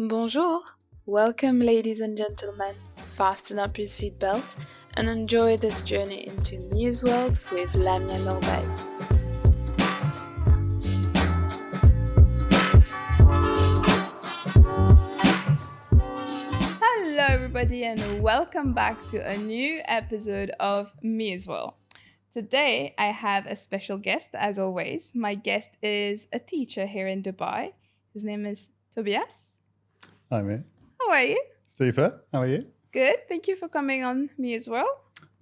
Bonjour! Welcome, ladies and gentlemen. Fasten up your seatbelt and enjoy this journey into Muse World with Lamia Norbert. Hello, everybody, and welcome back to a new episode of Muse World. Today, I have a special guest, as always. My guest is a teacher here in Dubai. His name is Tobias. Hi, mate. How are you? Super. How are you? Good. Thank you for coming on Muse World.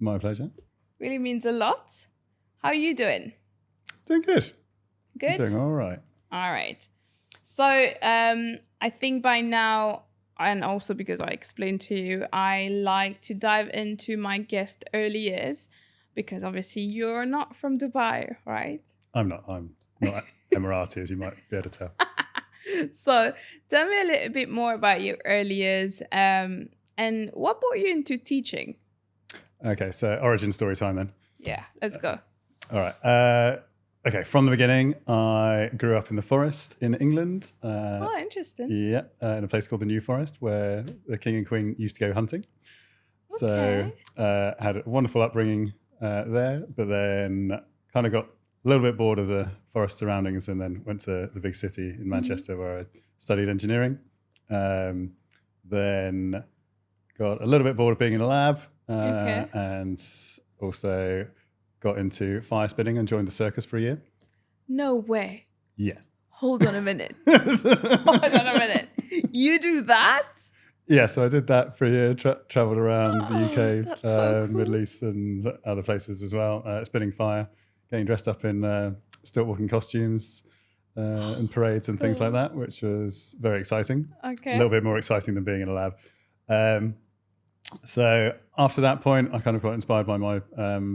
My pleasure. Really means a lot. How are you doing? Doing good. Good? Doing all right. All right. So I think by now, and also because I explained to you, I like to dive into my guest early years because obviously you're not from Dubai, right? I'm not Emirati, as you might be able to tell. So tell me a little bit more about your early years and what brought you into teaching? Okay, so origin story time then. Yeah, let's go. All right. Okay, from the beginning, I grew up in the forest in England. Oh, interesting. Yeah, in a place called the New Forest where the king and queen used to go hunting. So had a wonderful upbringing there, but then kind of got a little bit bored of the forest surroundings and then went to the big city in Manchester where I studied engineering. Then got a little bit bored of being in a lab and also got into fire spinning and joined the circus for a year. No way. Yes. Hold on a minute. Hold on a minute. You do that? Yeah, so I did that for a year, travelled around the UK, so cool. Middle East and other places as well, spinning fire, getting dressed up in stilt walking costumes and parades and things like that, which was very exciting. Okay. A little bit more exciting than being in a lab. So after that point, I kind of got inspired by my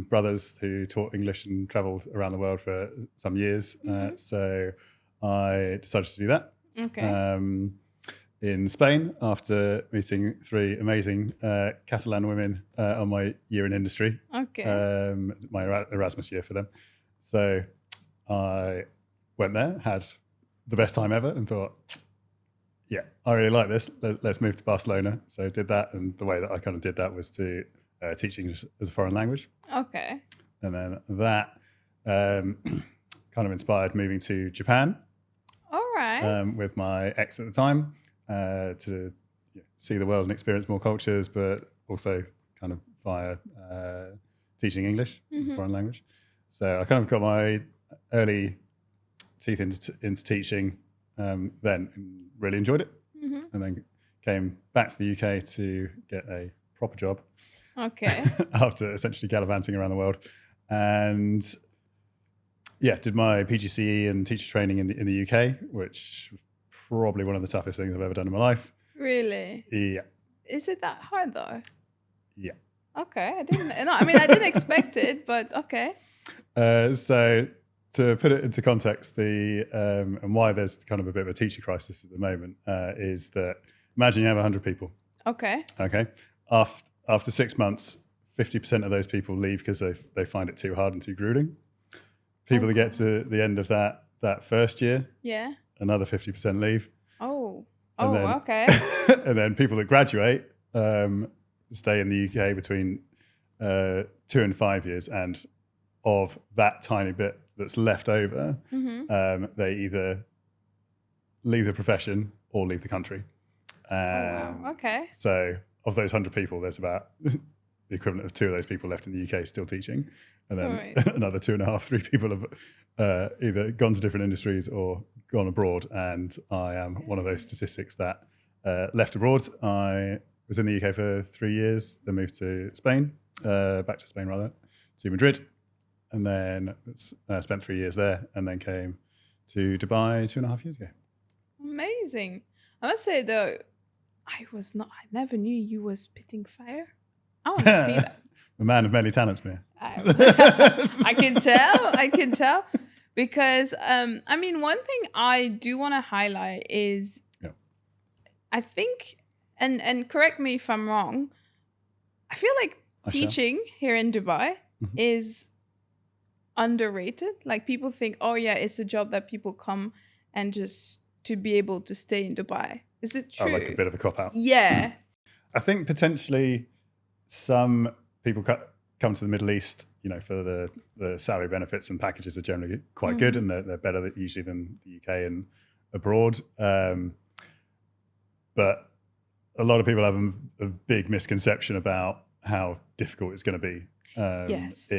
brothers who taught English and travelled around the world for some years. So I decided to do that. Okay. In Spain, after meeting three amazing Catalan women on my year in industry. Okay. My Erasmus year for them. So I went there, had the best time ever and thought, yeah, I really like this. Let's move to Barcelona. So I did that. And the way that I kind of did that was to teach English as a foreign language. Okay. And then that kind of inspired moving to Japan. All right. With my ex at the time to see the world and experience more cultures, but also kind of via teaching English as a foreign language. So I kind of got my early teeth into teaching then and really enjoyed it. And then came back to the UK to get a proper job. Okay. After essentially gallivanting around the world. And yeah, did my PGCE and teacher training in the UK, which was probably one of the toughest things I've ever done in my life. Really? Yeah. Is it that hard though? Yeah. Okay. I didn't expect it, but okay. So to put it into context, and why there's kind of a bit of a teacher crisis at the moment is that imagine you have 100 people. Okay. Okay. After 6 months, 50% of those people leave because they find it too hard and too grueling. People that get to the end of that first year, another 50% leave. Okay. And then people that graduate stay in the UK between 2 and 5 years, and of that tiny bit that's left over, they either leave the profession or leave the country. Okay. So of those 100 people, there's about the equivalent of 2 of those people left in the UK still teaching. And then another 2.5, 3 people have either gone to different industries or gone abroad. And I am one of those statistics that left abroad. I was in the UK for 3 years, then moved to Spain, back to Spain rather, to Madrid. And then spent 3 years there and then came to Dubai 2.5 years ago. Amazing. I must say though, I never knew you were spitting fire. I want to see that. A man of many talents, Mia. I can tell. Because, one thing I do want to highlight is, I think, and correct me if I'm wrong, I feel like teaching here in Dubai is underrated. Like people think, oh yeah, it's a job that people come and just to be able to stay in Dubai. Is it true? Like a bit of a cop-out. Yeah. I think potentially some people come to the Middle East, for the salary benefits and packages are generally quite good, and they're better usually than the UK and abroad. But a lot of people have a big misconception about how difficult it's going to be. Yes.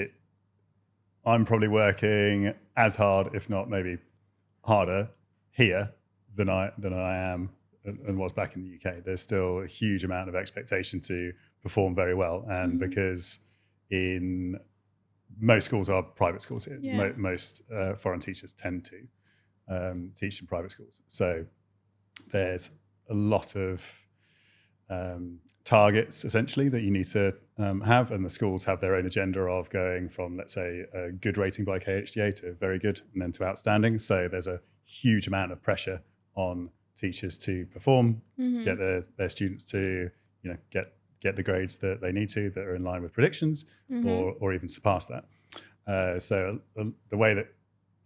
I'm probably working as hard, if not maybe harder, here than I am and was back in the UK. There's still a huge amount of expectation to perform very well, and because in most schools are private schools here, most foreign teachers tend to teach in private schools. So there's a lot of targets essentially that you need to have, and the schools have their own agenda of going from, let's say, a good rating by KHDA to very good and then to outstanding. So there's a huge amount of pressure on teachers to perform, get their students to get the grades that they need to, that are in line with predictions, or even surpass that. So the way that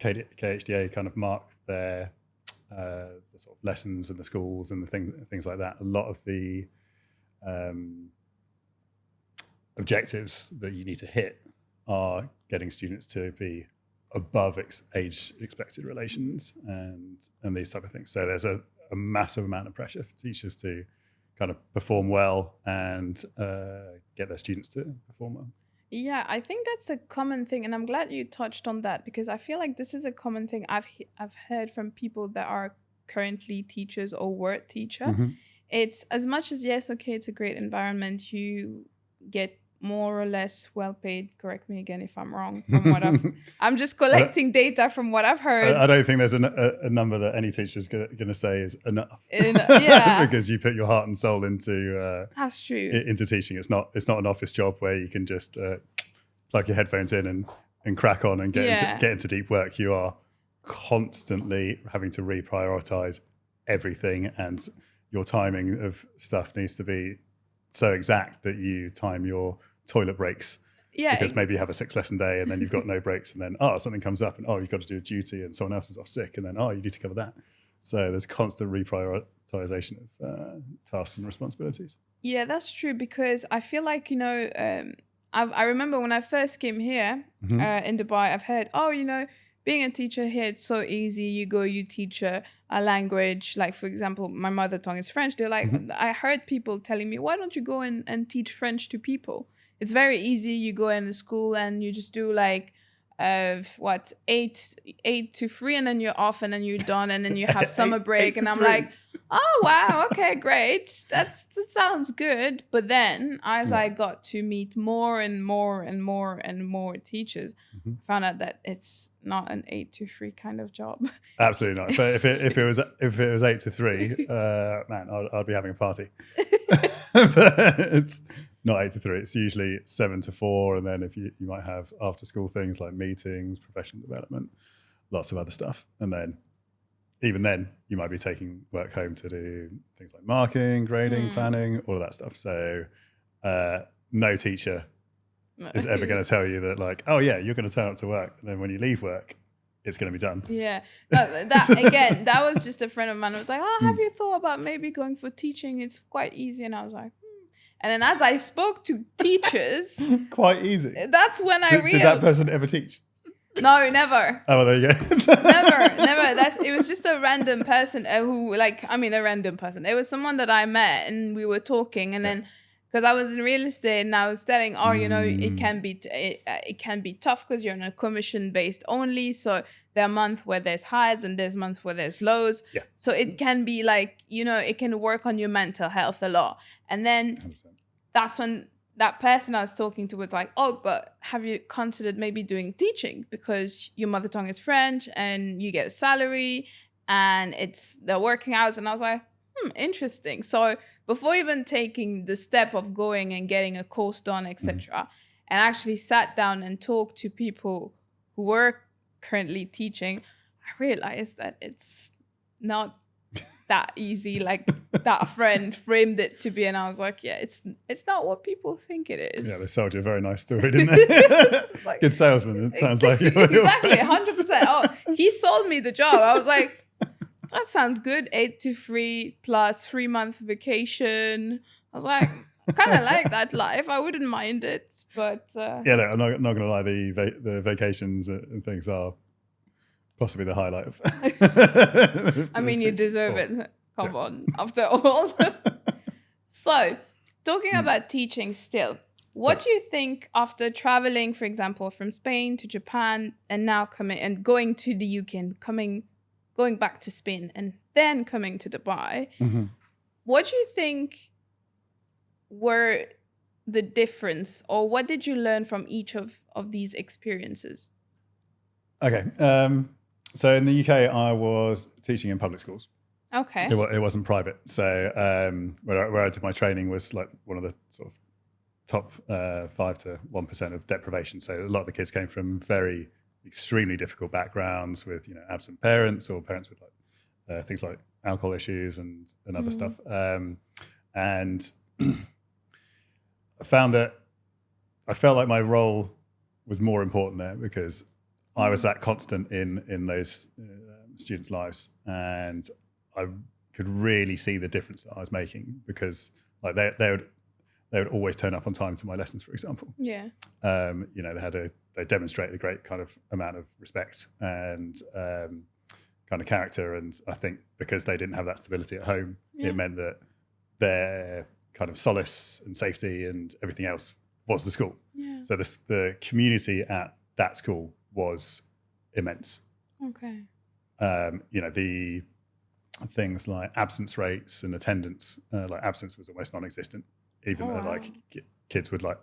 KHDA kind of mark their the sort of lessons in the schools and the things like that, a lot of the objectives that you need to hit are getting students to be above age expected relations and these type of things. So there's a massive amount of pressure for teachers to kind of perform well and get their students to perform well. Yeah, I think that's a common thing, and I'm glad you touched on that, because I feel like this is a common thing I've heard from people that are currently teachers or were teacher. It's as much as, yes, okay, it's a great environment, you get more or less well paid. Correct me again if I'm wrong. From what I'm just collecting data from what I've heard. I don't think there's a number that any teacher is going to say is enough. Yeah, because you put your heart and soul into that's true. Into teaching. It's not an office job where you can just plug your headphones in and crack on and get into deep work. You are constantly having to reprioritize everything, and your timing of stuff needs to be so exact that you time your toilet breaks. Yeah, because maybe you have a 6-lesson day and then you've got no breaks, and then something comes up and you've got to do a duty and someone else is off sick, and then you need to cover that. So there's constant reprioritization of tasks and responsibilities. Yeah, that's true, because I feel like I remember when I first came here in Dubai, I've heard being a teacher here, it's so easy. You teach a language. Like, for example, my mother tongue is French. They're like, I heard people telling me, why don't you go and teach French to people? It's very easy. You go in the school and you just do like, 8 to 3, and then you're off, and then you're done, and then you have summer break. And I'm 3. like, oh, wow, okay, great. That sounds good. But then as I got to meet more and more and more and more teachers, I found out that it's not an 8 to 3 kind of job. Absolutely not. But if it was 8 to 3, man, I'd be having a party. But it's not 8 to 3. It's usually 7 to 4, and then if you might have after school things like meetings, professional development, lots of other stuff, and then even then you might be taking work home to do things like marking, grading, planning, all of that stuff. So no teacher is ever going to tell you that, like, oh yeah, you're going to turn up to work, and then when you leave work, it's going to be done. Yeah. That was just a friend of mine who was like, have you thought about maybe going for teaching? It's quite easy. And I was like, And then as I spoke to teachers, quite easy. That's when I realized. Did that person ever teach? No, never. Oh, well, there you go. never. It was just a random person a random person. It was someone that I met, and we were talking, and then because I was in real estate, and I was telling, it can be tough because you're on a commission based only. So there are months where there's highs and there's months where there's lows. Yeah. So it can be like, it can work on your mental health a lot. And then 100%. That's when that person I was talking to was like, oh, but have you considered maybe doing teaching, because your mother tongue is French and you get a salary and it's the working hours. And I was like, interesting. So before even taking the step of going and getting a course done, etc., and actually sat down and talked to people who were currently teaching, I realized that it's not that easy like that friend framed it to be. And I was like, yeah, it's not what people think it is. Yeah, they sold you a very nice story, didn't they? Like, good salesman, it sounds like. Exactly, 100%. Oh, he sold me the job. I was like, That sounds good. 8 to 3 plus 3-month vacation. I was like, I kind of like that life. I wouldn't mind it, but yeah, look, I'm not going to lie. The vacations and things are possibly the highlight of. I mean, you deserve it. Come on, after all. So, talking about teaching still, what do you think after traveling, for example, from Spain to Japan and now going to the UK and going back to Spain and then coming to Dubai, what do you think were the difference, or what did you learn from each of these experiences? Okay. So in the UK, I was teaching in public schools. Okay. It wasn't private. So where I did my training was like one of the sort of top 5 to 1% of deprivation. So a lot of the kids came from very extremely difficult backgrounds with, you know, absent parents or parents with like things like alcohol issues and other stuff. And I found that I felt like my role was more important there because I was that constant in those students' lives, and I could really see the difference that I was making because like they would always turn up on time to my lessons, for example. Yeah. You know, they demonstrated a great kind of amount of respect and kind of character, and I think because they didn't have that stability at home, it meant that their kind of solace and safety and everything else was the school. Yeah. So the community at that school was immense. Okay. You know, the things like absence rates and attendance, like absence was almost non-existent, even though like kids would like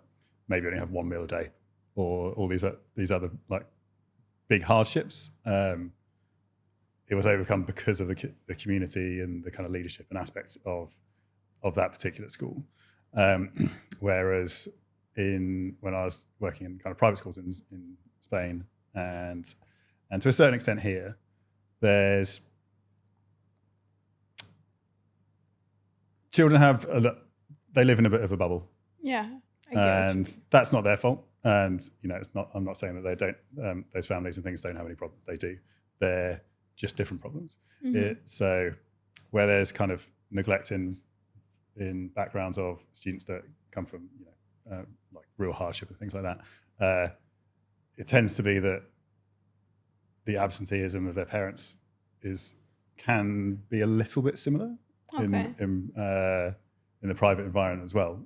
maybe only have 1 meal a day or all these other like big hardships. It was overcome because of the community and the kind of leadership and aspects of that particular school. Whereas when I was working in kind of private schools in Spain and to a certain extent here, there's children they live in a bit of a bubble. Yeah. And that's not their fault. And, you know, I'm not saying that they don't, those families and things don't have any problems. They do. They're just different problems. So where there's kind of neglect in backgrounds of students that come from, you know, like real hardship and things like that, it tends to be that the absenteeism of their parents can be a little bit similar in the private environment as well,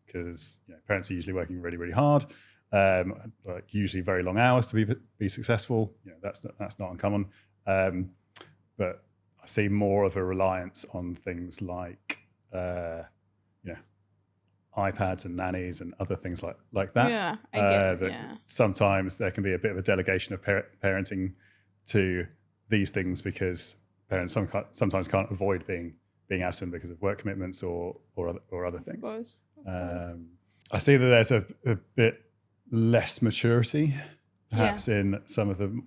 because you know, parents are usually working really, really hard, like usually very long hours to be successful. You know, that's not uncommon, but I see more of a reliance on things like you know, iPads and nannies and other things like that. Yeah, I get it. Sometimes there can be a bit of a delegation of parenting to these things because parents sometimes can't avoid being absent because of work commitments or other things. Of course. I see that there's a bit less maturity, perhaps in some of the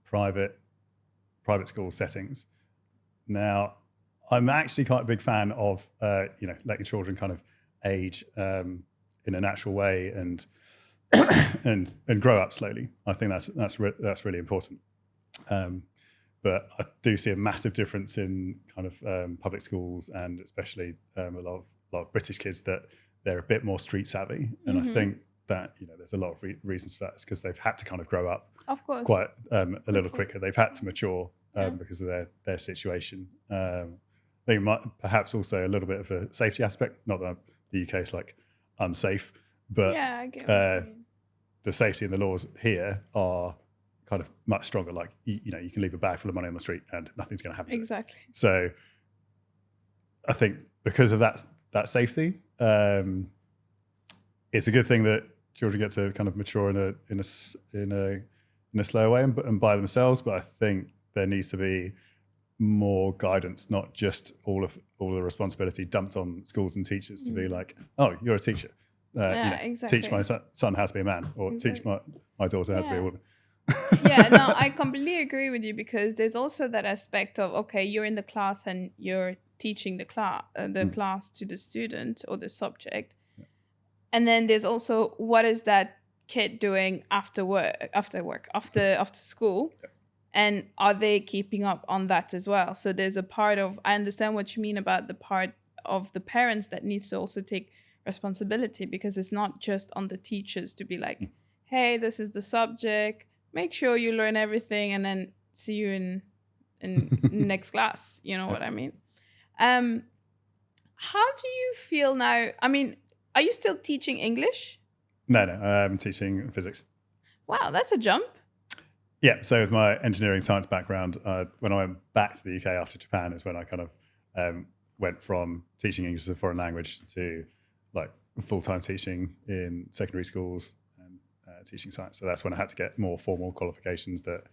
private school settings. Now, I'm actually quite a big fan of you know, letting children kind of age in a natural way and grow up slowly. I think that's really important. But I do see a massive difference in kind of public schools and especially a lot of British kids that they're a bit more street savvy, and I think that, you know, there's a lot of reasons for that. It's because they've had to kind of grow up, of course, quite a little quicker. They've had to mature because of their situation. I think perhaps also a little bit of a safety aspect. Not that the UK is like unsafe, but I get the safety and the laws here are kind of much stronger. Like you know, you can leave a bag full of money on the street and nothing's going to happen. Exactly. So I think because of that safety, it's a good thing that children get to kind of mature in a slow way and by themselves. But I think there needs to be more guidance, not just all the responsibility dumped on schools and teachers to be like, oh, you're a teacher. You know, exactly. Teach my son how to be a man, or teach my daughter how to be a woman. No, I completely agree with you, because there's also that aspect of, okay, you're in the class and you're teaching the class to the student or the subject, and then there's also what is that kid doing after school, And are they keeping up on that as well? So there's a part of, I understand what you mean about the part of the parents that needs to also take responsibility, because it's not just on the teachers to be like, hey, this is the subject, make sure you learn everything and then see you in next class. You know what I mean? How do you feel now? I mean, are you still teaching English? No, I'm teaching physics. Wow, that's a jump. Yeah, so with my engineering science background, when I went back to the UK after Japan is when I kind of went from teaching English as a foreign language to like full-time teaching in secondary schools and teaching science. So that's when I had to get more formal qualifications that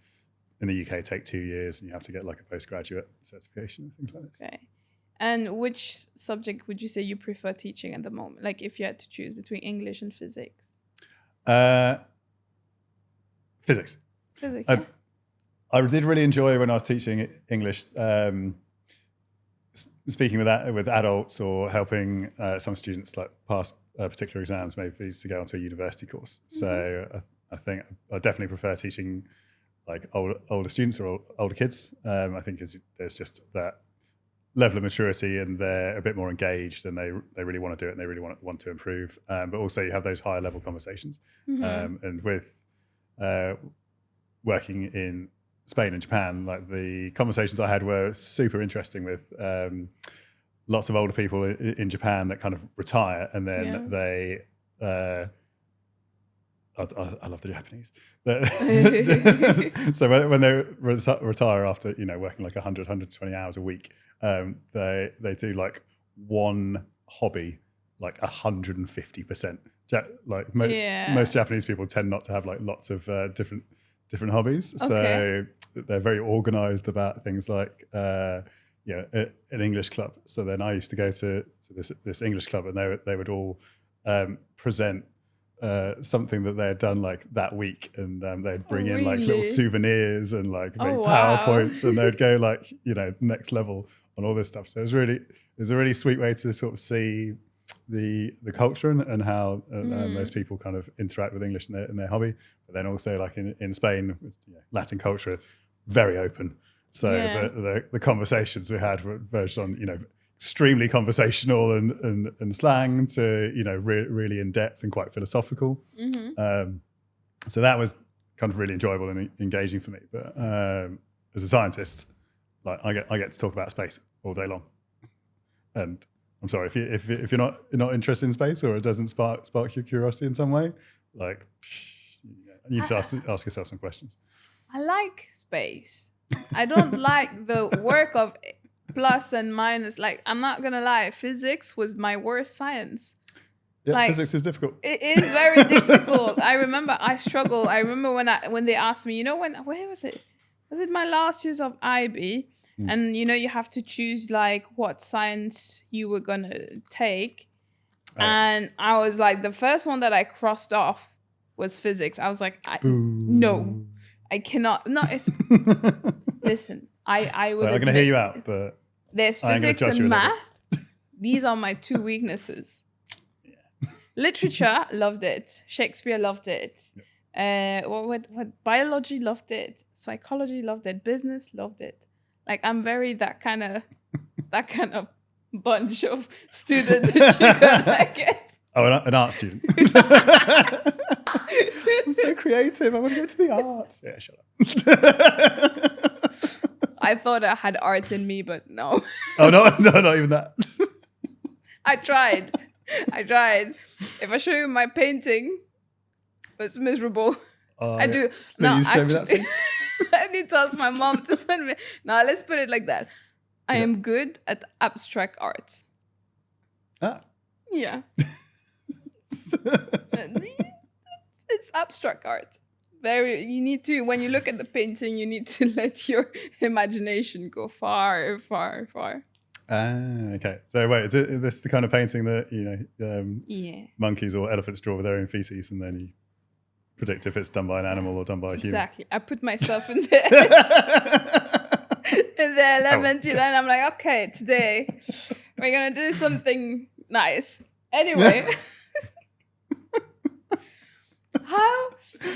in the UK take 2 years, and you have to get like a postgraduate certification and things like that. Okay. And which subject would you say you prefer teaching at the moment? Like if you had to choose between English and physics? Physics. Physics, yeah. I did really enjoy when I was teaching English, speaking with adults or helping some students like pass particular exams, maybe to go onto a university course. Mm-hmm. So I think I definitely prefer teaching like older students or older kids. I think there's just that level of maturity and they're a bit more engaged and they really want to do it and they really want to improve. But also you have those higher level conversations. Mm-hmm. And with working in Spain and Japan, like the conversations I had were super interesting with lots of older people in Japan that kind of retire and then they I love the Japanese. So when they retire after working like 100, 120 hours a week, they do like one hobby like 150%. Like most Japanese people tend not to have like lots of different hobbies. Okay. So they're very organized about things like an English club. So then I used to go to this English club and they would all present something that they had done like that week, and they'd bring in like little souvenirs and like make PowerPoints, and they'd go like next level on all this stuff. So it was a really sweet way to sort of see the culture and how those people kind of interact with English in their hobby. But then also like in Spain, Latin culture, very open. So the conversations we had were verged on extremely conversational and slang to really in depth and quite philosophical. Mm-hmm. So that was kind of really enjoyable and engaging for me. But as a scientist, like I get to talk about space all day long. And I'm sorry if you're not interested in space or it doesn't spark your curiosity in some way, like you need to ask yourself some questions. I like space. I don't like the work of plus and minus. Like, I'm not gonna lie, physics was my worst science. Yeah, like, physics is difficult. It is very difficult. I remember I struggled. I remember when they asked me, where was it? Was it my last years of IB? And you have to choose like what science you were gonna take. And I was like, the first one that I crossed off was physics. I was like, no, I cannot. No, it's listen. I would. I'm going to hear you out, but there's physics and math. These are my two weaknesses. Yeah. Literature, loved it. Shakespeare, loved it. Yeah. What biology, loved it. Psychology, loved it. Business, loved it. Like I'm very that kind of bunch of student that you're gonna get. Oh, an art student. I'm so creative. I want to go to the arts. Yeah, shut up. I thought I had art in me, but no. Oh, no, not even that. I tried. If I show you my painting, it's miserable. I do. No, actually, I need to ask my mom to send me. Now, let's put it like that. I am good at abstract art. Ah. Yeah. It's abstract art. You need to, when you look at the painting, you need to let your imagination go far, far, far. Okay. So wait, is this the kind of painting that, monkeys or elephants draw with their own feces and then you predict if it's done by an animal or done by a human? Exactly. I put myself in there. In the element, and I'm like, okay, today we're going to do something nice. Anyway.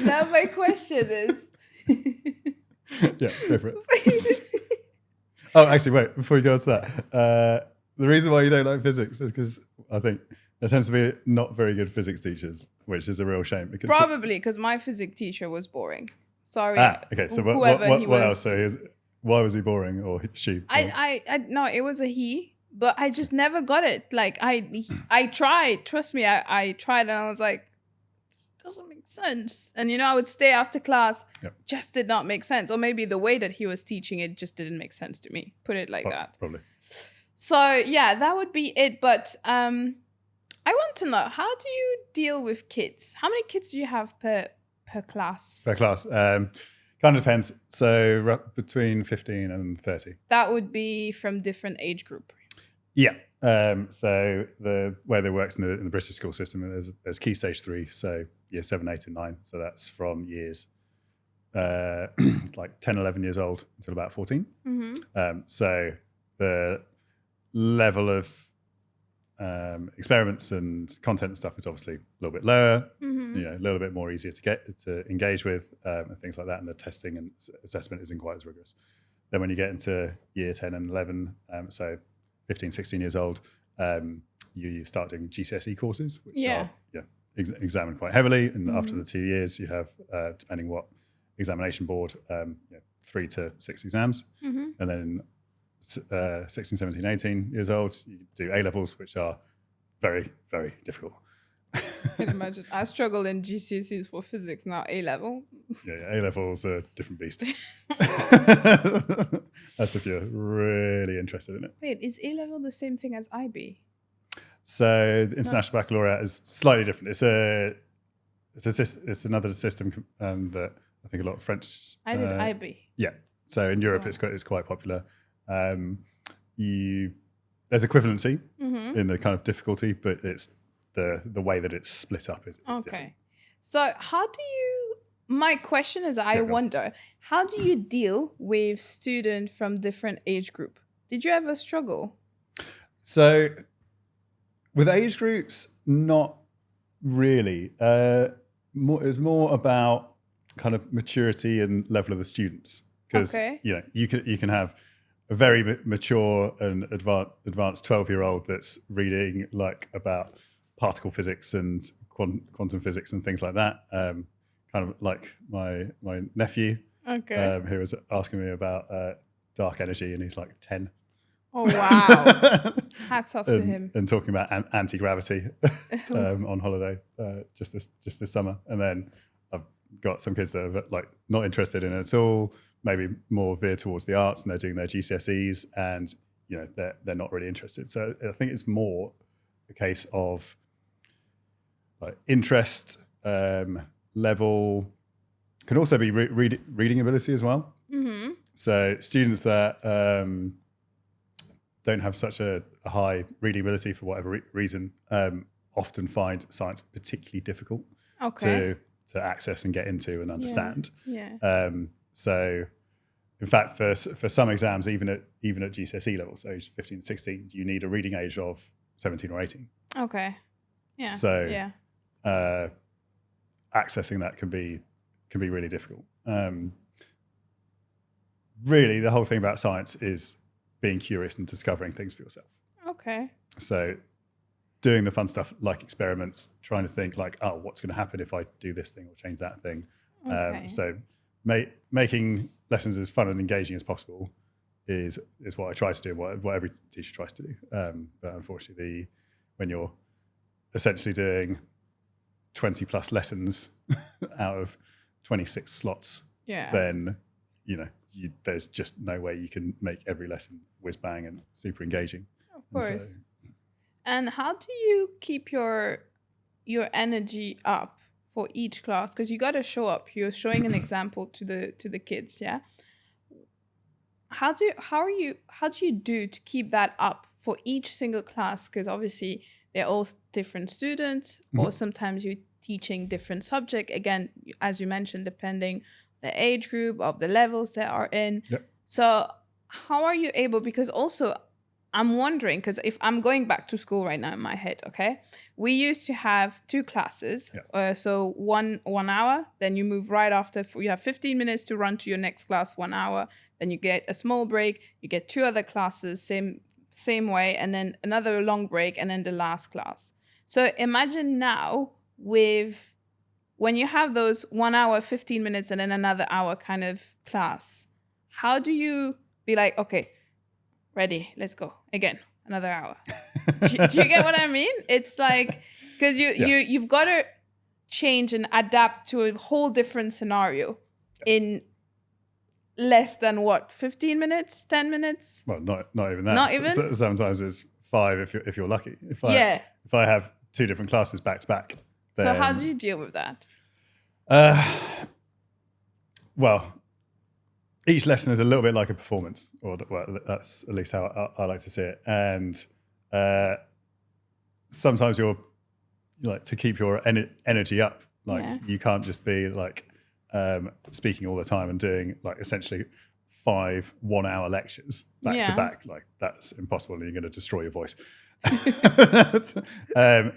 Now my question is, Yeah, go for it. Oh, actually, wait, before you go on to that, the reason why you don't like physics is because I think there tends to be not very good physics teachers, which is a real shame. Because probably because my physics teacher was boring. Sorry. Okay, so what else? So why was he boring or she? I no, it was a he, but I just never got it. Like I tried. Trust me, I tried, and I was like, this doesn't make sense. And I would stay after class. Yep. Just did not make sense, or maybe the way that he was teaching it just didn't make sense to me. Put it like that. Probably. So yeah, that would be it. But I want to know, how do you deal with kids? How many kids do you have per class? Per class. Kind of depends. So between 15 and 30. That would be from different age group. Yeah. So the way that works in the British school system is there's key stage 3, so year 7, 8, and 9. So that's from years like 10, 11 years old until about 14. Mm-hmm. So the level of experiments and content and stuff is obviously a little bit lower, Mm-hmm. a little bit more easier to engage with and things like that. And the testing and assessment isn't quite as rigorous. Then when you get into year 10 and 11, so 15, 16 years old, you start doing GCSE courses, which are examined quite heavily. And Mm-hmm. after the 2 years, you have, depending what examination board, 3 to 6 exams. Mm-hmm. And then 16, 17, 18 years old, you do A-levels, which are very, very difficult. I can imagine. I struggled in GCSEs for physics, now A-level. Yeah, A-levels are a different beast. That's if you're really interested in it. Wait, is A-level the same thing as IB? So the International Baccalaureate is slightly different. It's another system that I think a lot of French... I did IB. Yeah. So in Europe, it's quite popular. There's equivalency Mm-hmm. in the kind of difficulty, but it's the way that it's split up is Okay. different. So how do you... My question is, I wonder, how do you deal with students from different age group? Did you ever struggle? So with age groups, not really. It's more about kind of maturity and level of the students, because you can have a very mature and advanced 12-year-old that's reading like about particle physics and quantum physics and things like that. Kind of like my nephew, who was asking me about dark energy, and he's like 10. Oh wow! Hats off to him. And talking about anti-gravity on holiday just this summer. And then I've got some kids that are like not interested in it at all, maybe more veer towards the arts, and they're doing their GCSEs, and they're not really interested. So I think it's more a case of like interest level. Can also be reading ability as well. Mm-hmm. So students that don't have such a high reading ability for whatever reason often find science particularly difficult to access and get into and understand. Yeah. So in fact, for some exams, even at GCSE level, so age 15, 16, you need a reading age of 17 or 18. Okay. Yeah. So accessing that can be really difficult. Really, the whole thing about science is being curious and discovering things for yourself. Okay. So doing the fun stuff like experiments, trying to think like, oh, what's going to happen if I do this thing or change that thing? Okay. So making lessons as fun and engaging as possible is what I try to do, what every teacher tries to do. But unfortunately, when you're essentially doing 20 plus lessons out of 26 slots, then there's just no way you can make every lesson whiz bang and super engaging. Of course. And how do you keep your energy up for each class? Because you got to show up. You're showing an example to the kids. Yeah. How do you do to keep that up for each single class? Because obviously they're all different students, or sometimes you're teaching different subject. Again, as you mentioned, depending the age group of the levels they are in. Yep. So how are you able? Because also, I'm wondering, because if I'm going back to school right now in my head, okay, we used to have 2 classes. So one hour, then you move right after. You have 15 minutes to run to your next class, 1 hour. Then you get a small break. You get 2 other classes, same way, and then another long break, and then the last class. So imagine now when you have those 1 hour, 15 minutes, and then another hour kind of class, how do you be like, okay, ready, let's go again, another hour? Do you get what I mean? It's like, because you've got to change and adapt to a whole different scenario in less than 15 minutes, 10 minutes? Well, not even that. Not even? Sometimes it's 5 if you're lucky. If I have 2 different classes back to back. So how do you deal with that? Well, each lesson is a little bit like a performance, that's at least how I like to see it. And sometimes you're like, to keep your energy up, you can't just be like speaking all the time and doing like essentially 5 1-hour lectures back to back. Like, that's impossible, and you're going to destroy your voice.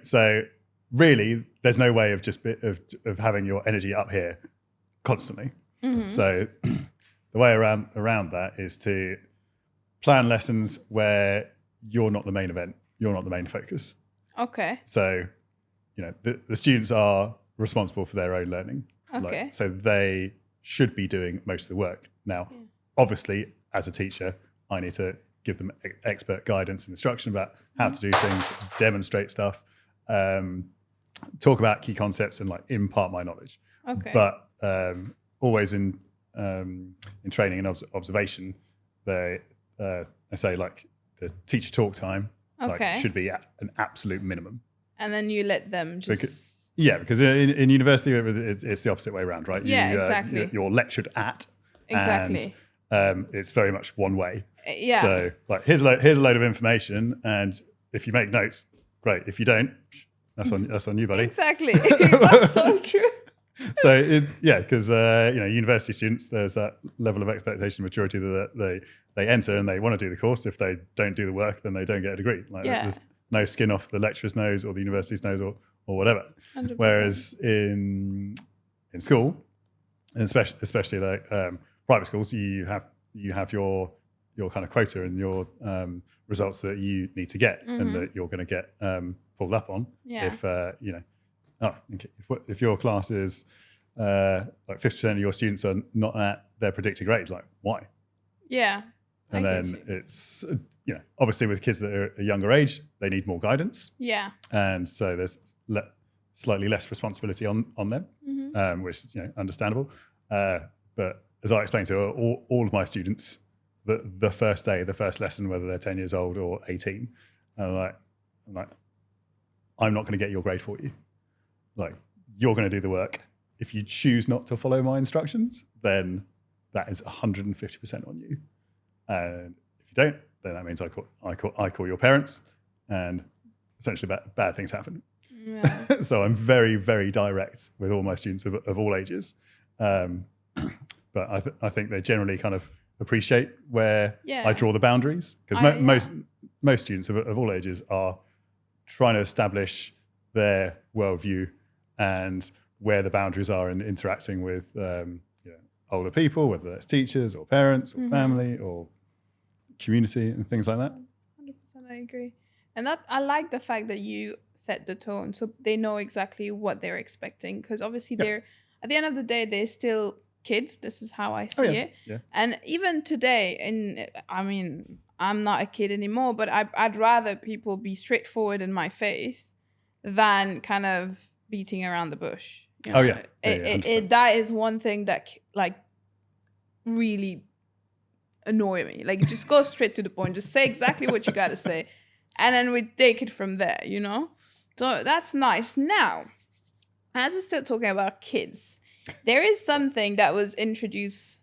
So really, there's no way of just of having your energy up here constantly. So the way around that is to plan lessons where you're not the main event, you're not the main focus. Okay. So, the students are responsible for their own learning. Okay. So they should be doing most of the work. Now, obviously, as a teacher, I need to give them expert guidance and instruction about how to do things, demonstrate stuff, talk about key concepts, and like impart my knowledge. Okay. But always in training and observation, they say like the teacher talk time should be at an absolute minimum. And then you let them just... Because in university it's the opposite way around, right? Exactly. You're lectured at. Exactly. And it's very much one way. Yeah. So like here's a load of information, and if you make notes, great. If you don't, that's on you, buddy. Exactly. That's so true. So because university students, there's that level of expectation maturity that they enter, and they want to do the course. If they don't do the work, then they don't get a degree. There's no skin off the lecturer's nose or the university's nose or whatever. 100%. Whereas in school, and especially like private schools, you have your kind of quota and your results that you need to get, and that you're going to get pulled up on. If your class is like 50% of your students are not at their predicted grade, like why? Yeah. And then it's obviously with kids that are a younger age, they need more guidance. Yeah. And so there's slightly less responsibility on them, which is understandable. But as I explained to all of my students, the first day, the first lesson, whether they're 10 years old or 18, I'm like, I'm not going to get your grade for you. Like, you're going to do the work. If you choose not to follow my instructions, then that is 150% on you. And if you don't, then that means I call your parents, and essentially bad things happen. Yeah. So I'm very, very direct with all my students of all ages. But I think they generally kind of appreciate where I draw the boundaries, because most students of all ages are trying to establish their worldview and where the boundaries are in interacting with older people, whether that's teachers or parents or family or community and things like that. 100%, I agree. And that I like the fact that you set the tone so they know exactly what they're expecting, because obviously they're, at the end of the day, they're still kids. This is how I see it. Yeah. And even today, I'm not a kid anymore, but I'd rather people be straightforward in my face than kind of beating around the bush. That is one thing that like really annoy me. Like, just go straight to the point. Just say exactly what you got to say, and then we take it from there. So that's nice. Now, as we're still talking about kids, there is something that was introduced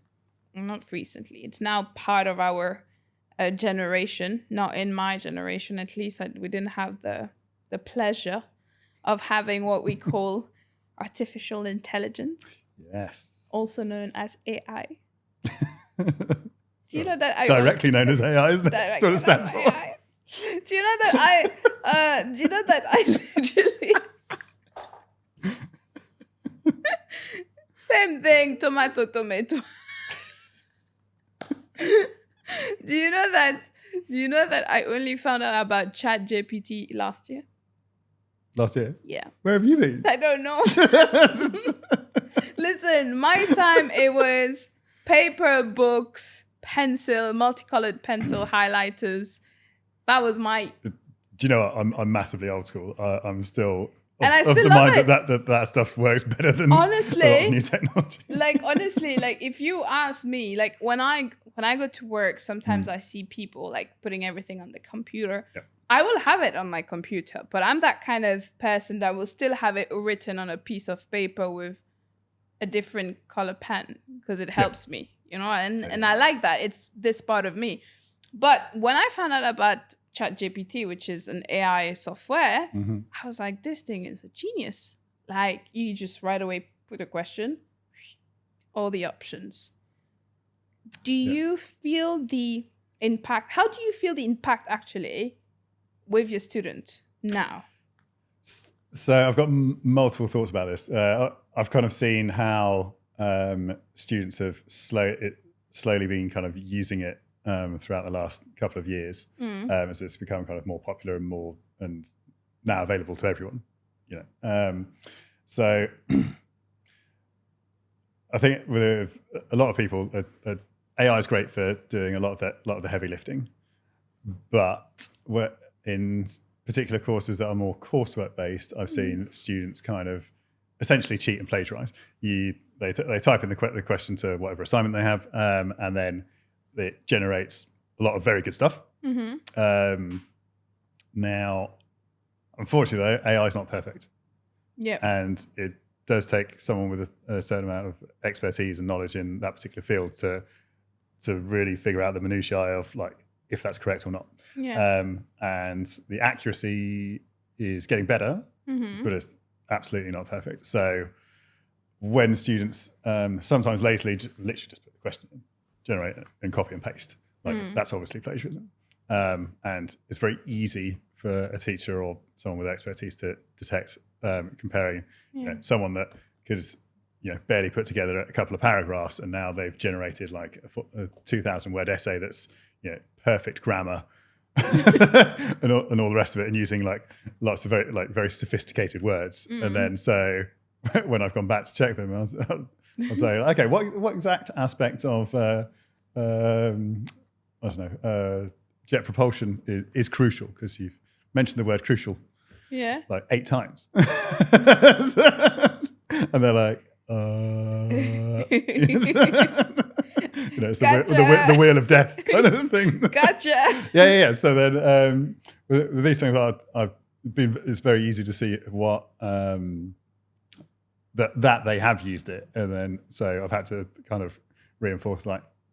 not recently. It's now part of our generation. Not in my generation, at least. We didn't have the pleasure of having what we call artificial intelligence. Yes. Also known as AI. Do you know that? Directly known as AI, isn't it? That's what it stands for. Do you know that I literally same thing, tomato. Do you know that I only found out about ChatGPT last year? Last year? Yeah. Where have you been? I don't know. Listen, my time it was paper, books, pencil, multicolored pencil, highlighters. That was my. Do you know what? I'm massively old school. I'm still And I of still the love mind it. that stuff works better than Honestly, a lot of new technology. honestly, if you ask me, when I go to work, sometimes I see people putting everything on the computer. Yeah. I will have it on my computer, but I'm that kind of person that will still have it written on a piece of paper with a different color pen because it helps me, and I like that. It's this part of me. But when I found out about ChatGPT, which is an AI software, I was like, this thing is a genius. You just right away put a question, all the options. Do you feel the impact? How do you feel the impact actually with your student now? So I've got multiple thoughts about this. I've kind of seen how students have slowly been kind of using it throughout the last couple of years as it's become kind of more popular and now available to everyone. So I think with a lot of people, AI is great for doing a lot of the heavy lifting, but in particular courses that are more coursework based, I've seen students kind of essentially cheat and plagiarize. They type in the question to whatever assignment they have, and then it generates a lot of very good stuff. Now, unfortunately, though, AI is not perfect. Yeah, and it does take someone with a certain amount of expertise and knowledge in that particular field to really figure out the minutiae of if that's correct or not. Yeah. And the accuracy is getting better, but it's absolutely not perfect. So when students sometimes lazily literally just put the question in, generate it, and copy and paste, that's obviously plagiarism. And it's very easy for a teacher or someone with expertise to detect, comparing someone that could barely put together a couple of paragraphs, and now they've generated a 2,000 word essay that's perfect grammar and all the rest of it, and using lots of very sophisticated words. And then so when I've gone back to check them, I'll say, okay, what exact aspect of I don't know, jet propulsion is crucial, because you've mentioned the word crucial 8 times. And they're like, it's gotcha. the wheel of death kind of thing. Gotcha. Yeah. So then with these things, it's very easy to see what that they have used it, and then so I've had to kind of reinforce,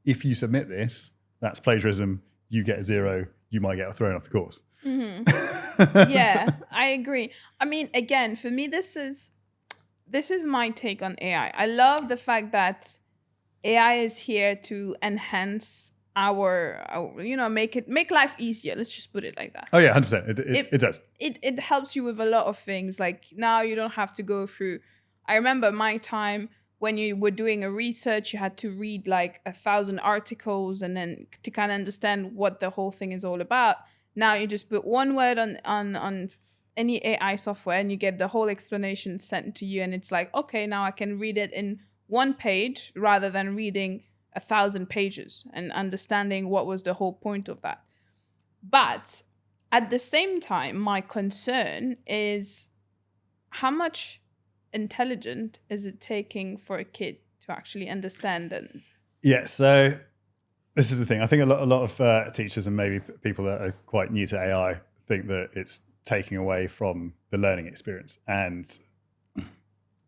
if you submit this, that's plagiarism. You get a 0. You might get thrown off the course. Yeah, I agree. I mean, again, for me, this is my take on AI. I love the fact that AI is here to enhance our make life easier. Let's just put it like that. Oh yeah, 100%. It does. It helps you with a lot of things. Now you don't have to go through. I remember my time when you were doing a research, you had to read 1,000 articles and then to kind of understand what the whole thing is all about. Now you just put one word on any AI software and you get the whole explanation sent to you, and it's okay, now I can read it in one page rather than reading 1,000 pages and understanding what was the whole point of that. But at the same time, my concern is how much intelligent is it taking for a kid to actually understand it? Yeah, so this is the thing. I think a lot of teachers and maybe people that are quite new to AI think that it's taking away from the learning experience. And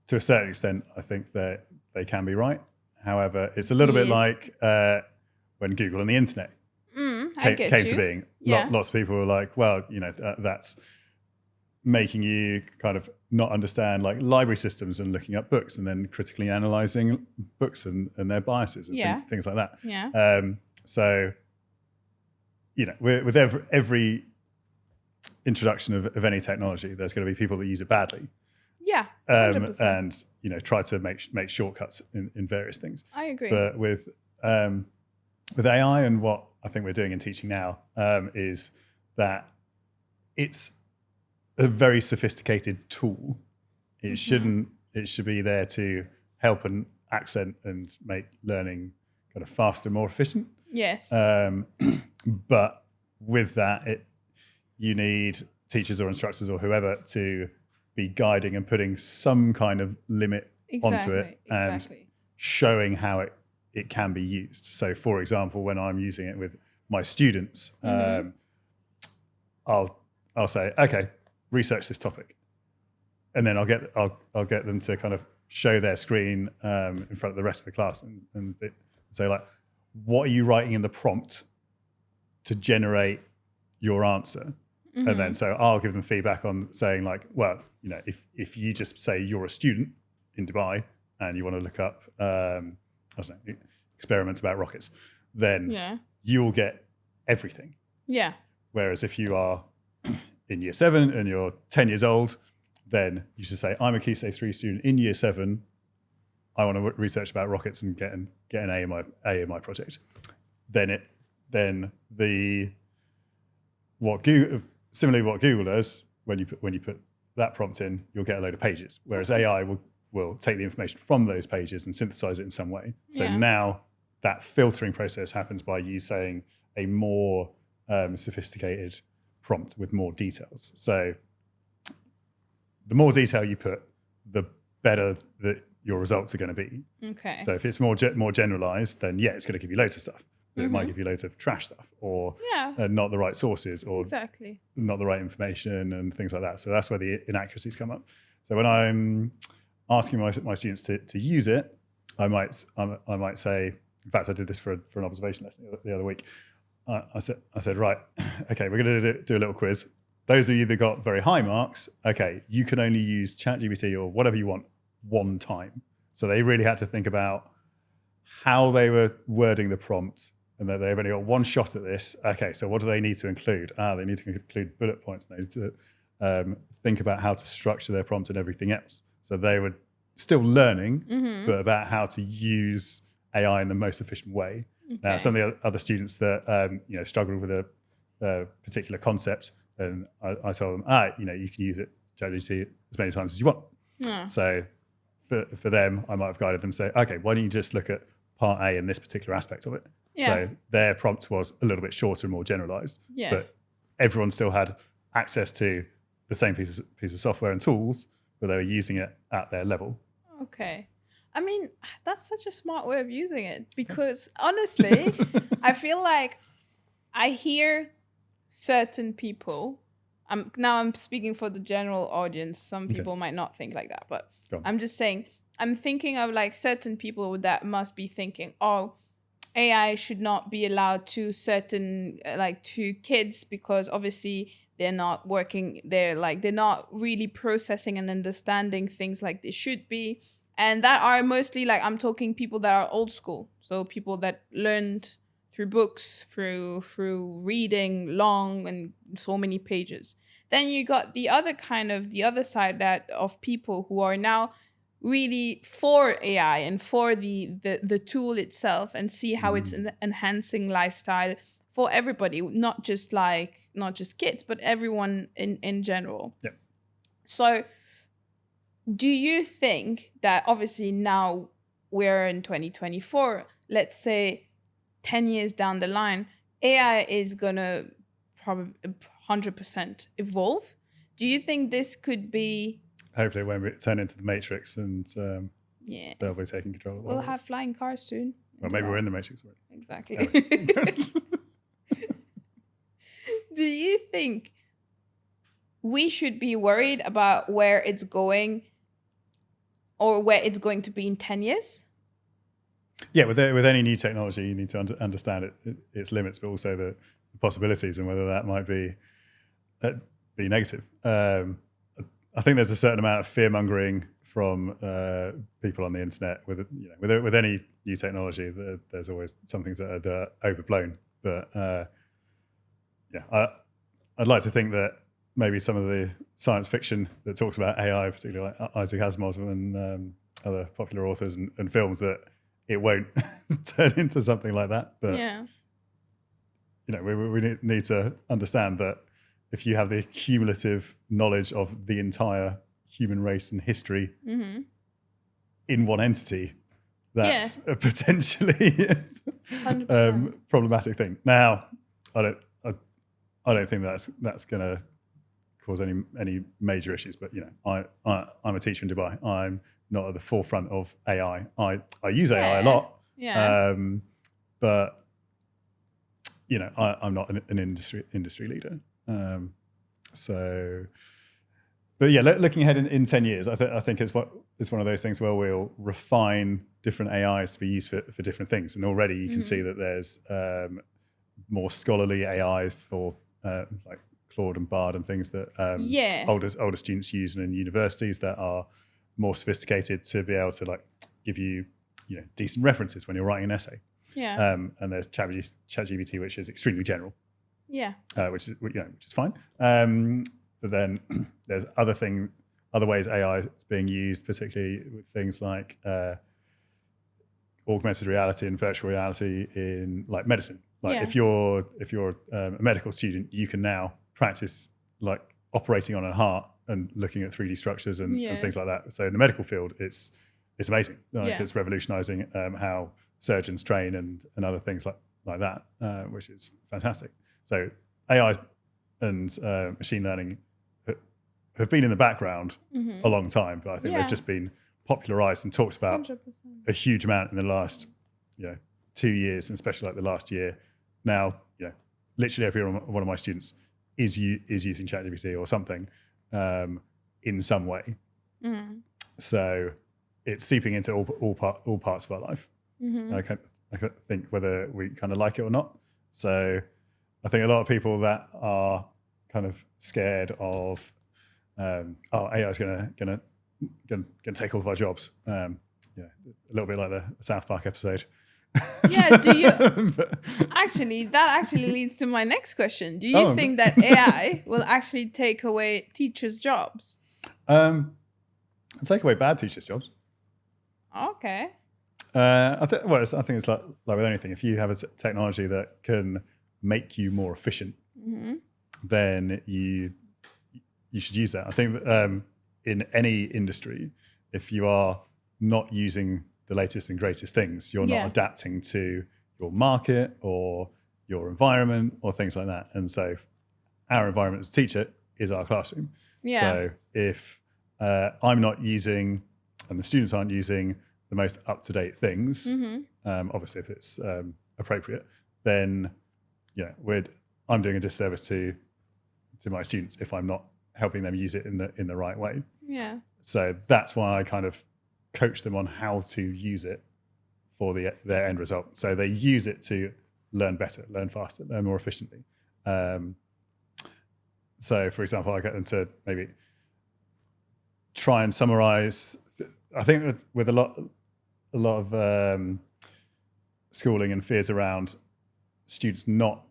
to a certain extent, I think that they can be right. However, it's a little bit like when Google and the internet came to being. Yeah. Lots of people were like, well, that's making you kind of not understand library systems and looking up books and then critically analyzing books and their biases and things like that. Yeah. So, with every introduction of any technology, there's going to be people that use it badly. Yeah, 100%. And try to make shortcuts in various things. I agree. But with AI and what I think we're doing in teaching now is that it's a very sophisticated tool. It should be there to help and accent and make learning kind of faster and more efficient. Yes. But with that, you need teachers or instructors or whoever to be guiding and putting some kind of limit onto it and showing how it can be used. So, for example, when I'm using it with my students, I'll say, okay, research this topic, and then I'll get them to kind of show their screen in front of the rest of the class and say, like, what are you writing in the prompt to generate your answer? And then so I'll give them feedback on saying, like, well, if you just say you're a student in Dubai and you want to look up I don't know, experiments about rockets, then you'll get everything. Yeah. Whereas if you are in year 7 and you're 10 years old, then you should say, I'm a Key Stage 3 student in year 7. I want to research about rockets and get an A in my project. Similarly, what Google does, when you put that prompt in, you'll get a load of pages. Whereas AI will take the information from those pages and synthesize it in some way. So now that filtering process happens by you saying a more sophisticated prompt with more details. So the more detail you put, the better that your results are going to be. Okay. So if it's more generalized, then it's going to give you loads of stuff. But it might give you loads of trash stuff or not the right sources or not the right information and things like that. So that's where the inaccuracies come up. So when I'm asking my students to use it, I might say, in fact, I did this for an observation lesson the other week. I said, right, okay, we're going to do a little quiz. Those of you that got very high marks, okay, you can only use ChatGPT or whatever you want one time. So they really had to think about how they were wording the prompt and that they've only got one shot at this. Okay, so what do they need to include? They need to include bullet points. They need to think about how to structure their prompt and everything else. So they were still learning, but about how to use AI in the most efficient way. Okay. Now, some of the other students that struggled with a particular concept, and I told them, you can use it, ChatGPT, as many times as you want. Yeah. So for them, I might have guided them to say, okay, why don't you just look at part A in this particular aspect of it? Yeah. So their prompt was a little bit shorter and more generalized, but everyone still had access to the same piece of software and tools, but they were using it at their level. Okay. I mean, that's such a smart way of using it because honestly, I feel like I hear certain people, I'm speaking for the general audience. Some people might not think like that, but I'm just saying, I'm thinking of like certain people that must be thinking, oh, AI should not be allowed to certain, to kids because obviously they're not working, they're not really processing and understanding things like they should be. And that are mostly I'm talking people that are old school. So people that learned through books, through reading long and so many pages. Then you got the other side of people who are now really for AI and for the tool itself and see how it's enhancing lifestyle for everybody, not just kids, but everyone in general. Yeah. So do you think that obviously now we're in 2024, let's say 10 years down the line, AI is going to probably 100% evolve? Do you think this could be... Hopefully when we turn into the Matrix and they'll be taking control of the We'll have flying cars soon. Well, maybe we're in the Matrix already. Exactly. Do you think we should be worried about where it's going or where it's going to be in 10 years? Yeah, with any new technology, you need to understand its limits, but also the possibilities and whether that might be negative. I think there's a certain amount of fear mongering from people on the internet with any new technology. There's always some things that are overblown, but I'd like to think that maybe some of the science fiction that talks about AI, particularly like Isaac Asimov and other popular authors and films, that it won't turn into something like that. But we need to understand that if you have the cumulative knowledge of the entire human race and history in one entity, that's a potentially problematic thing. Now, I don't think that's going to cause any major issues. But I'm a teacher in Dubai. I'm not at the forefront of AI. I use AI a lot. But I'm not an industry leader. Looking ahead in 10 years, I think it's one of those things where we'll refine different AIs to be used for different things. And already you can see that there's more scholarly AIs for like Claude and Bard and things that older students use in universities that are more sophisticated to be able to like give you decent references when you're writing an essay. And there's ChatGPT, which is extremely general. Which is fine. But then there's other ways AI is being used, particularly with things like augmented reality and virtual reality in like medicine. Like if you're a medical student, you can now practice like operating on a heart and looking at 3D structures and things like that. So in the medical field, it's amazing. Like it's revolutionizing how surgeons train and other things like that, which is fantastic. So AI and machine learning have been in the background a long time, but I think they've just been popularized and talked about 100%. A huge amount in the last 2 years, and especially like the last year. Now, literally every one of my students is using ChatGPT or something in some way. So it's seeping into all parts of our life. I think whether we kind of like it or not. So I think a lot of people that are kind of scared of AI is gonna take all of our jobs. A little bit like the South Park episode. Do you actually? That actually leads to my next question. Do you think that AI will actually take away teachers' jobs? Take away bad teachers' jobs. Okay. I think it's like with anything. If you have a technology that can make you more efficient, then you should use that. I think in any industry, if you are not using the latest and greatest things, you're not adapting to your market or your environment or things like that. And so our environment as a teacher is our classroom. So if I'm not using and the students aren't using the most up-to-date things, obviously if it's appropriate, then I'm doing a disservice to my students if I'm not helping them use it in the right way. So that's why I kind of coach them on how to use it for their end result. So they use it to learn better, learn faster, learn more efficiently. So for example, I get them to maybe try and summarize. I think with a lot of schooling and fears around students not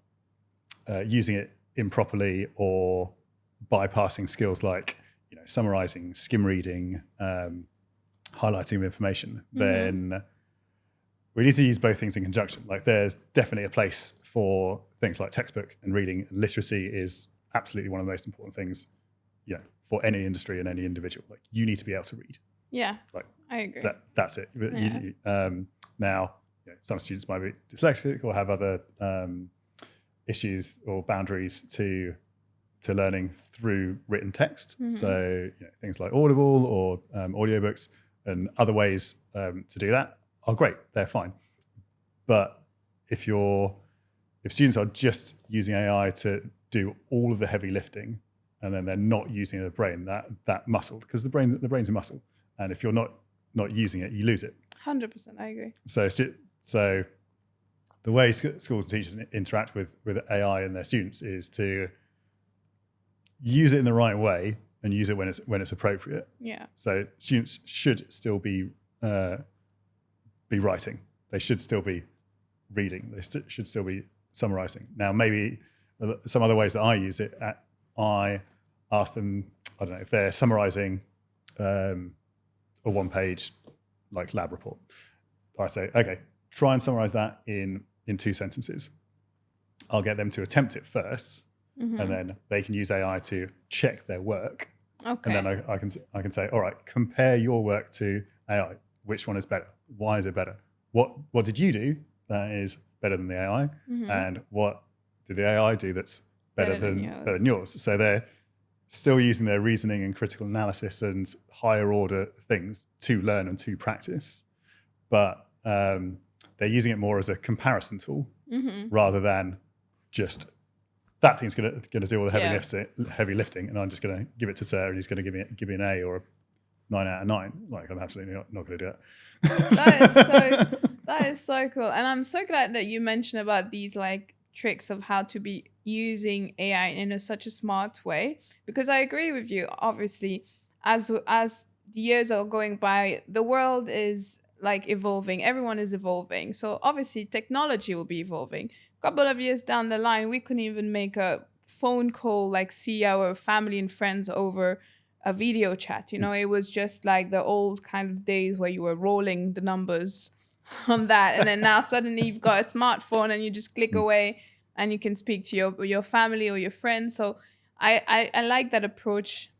using it improperly or bypassing skills like summarizing, skim reading, highlighting of information, then we need to use both things in conjunction. Like there's definitely a place for things like textbook and reading. Literacy is absolutely one of the most important things, for any industry and any individual. Like you need to be able to read. Like I agree. That's it. Now, some students might be dyslexic or have other issues or boundaries to learning through written text. So things like Audible or audiobooks and other ways to do that are great. They're fine. But if students are just using AI to do all of the heavy lifting and then they're not using their brain, that muscle, because the brain's a muscle, and if you're not using it, you lose it. 100%, I agree. So the way schools and teachers interact with AI and their students is to use it in the right way and use it when it's appropriate. So students should still be writing. They should still be reading. They should still be summarizing. Now, maybe some other ways that I use it, I ask them, I don't know, if they're summarizing a one-page like lab report. I say, okay, try and summarize that in 2 sentences. I'll get them to attempt it first, and then they can use AI to check their work. Okay. And then I can say, all right, compare your work to AI. Which one is better? Why is it better? What did you do that is better than the AI? And what did the AI do that's better than yours? So they're still using their reasoning and critical analysis and higher order things to learn and to practice, but they're using it more as a comparison tool rather than just that thing's going to do all the heavy lifting, and I'm just going to give it to Sarah, and he's going to give me an A or a 9 out of 9. Like, I'm absolutely not going to do that. That is so cool, and I'm so glad that you mentioned about these like tricks of how to be using AI in such a smart way, because I agree with you. Obviously, as the years are going by, the world is like evolving. Everyone is evolving, so obviously technology will be evolving. Couple of years down the line, we couldn't even make a phone call, like see our family and friends over a video chat. It was just like the old kind of days where you were rolling the numbers on that. And then now suddenly you've got a smartphone and you just click away and you can speak to your family or your friends. So I like that approach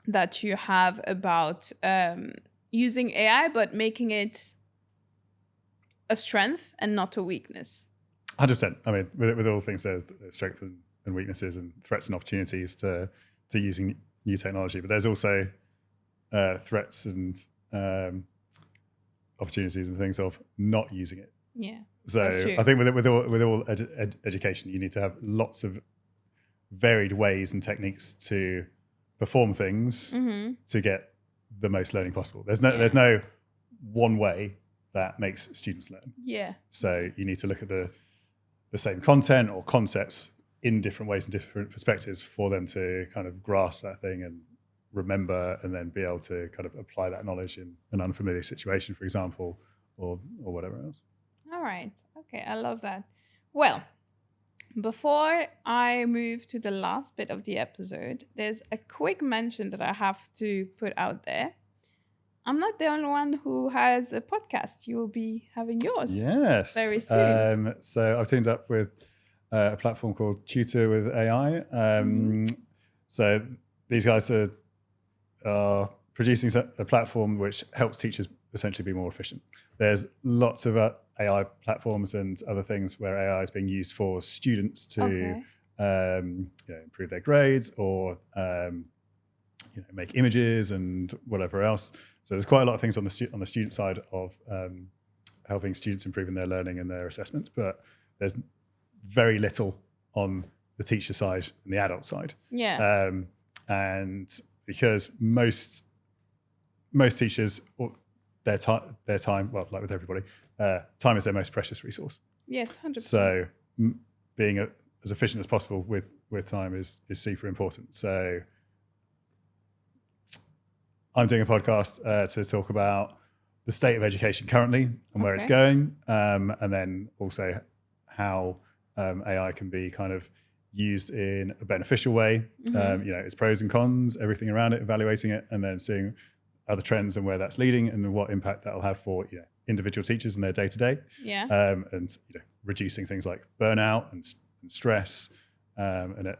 that you have about using AI, but making it a strength and not a weakness. 100%. I mean, with all things, there's strengths and weaknesses and threats and opportunities to using new technology, but there's also threats and opportunities and things of not using it. Yeah. So I think with all education, you need to have lots of varied ways and techniques to perform things to get the most learning possible. There's no one way that makes students learn. Yeah. So you need to look at the same content or concepts in different ways and different perspectives for them to kind of grasp that thing and remember, and then be able to kind of apply that knowledge in an unfamiliar situation, for example, or whatever else. All right. Okay. I love that. Well, before I move to the last bit of the episode, there's a quick mention that I have to put out there. I'm not the only one who has a podcast. You will be having yours. Yes. Very soon. So I've teamed up with a platform called Tutor with AI. So these guys are producing a platform which helps teachers essentially be more efficient. There's lots of AI platforms and other things where AI is being used for students to improve their grades or make images and whatever else. So there's quite a lot of things on the student side of helping students improving their learning and their assessments, but there's very little on the teacher side and the adult side. Yeah. And because most teachers, their time, well, like with everybody, time is their most precious resource. Yes, 100%. So being as efficient as possible with time is super important. So I'm doing a podcast to talk about the state of education currently and where it's going, and then also how AI can be kind of used in a beneficial way. Its pros and cons, everything around it, evaluating it, and then seeing other trends and where that's leading and what impact that will have for individual teachers and their day-to-day. Yeah. And reducing things like burnout and stress and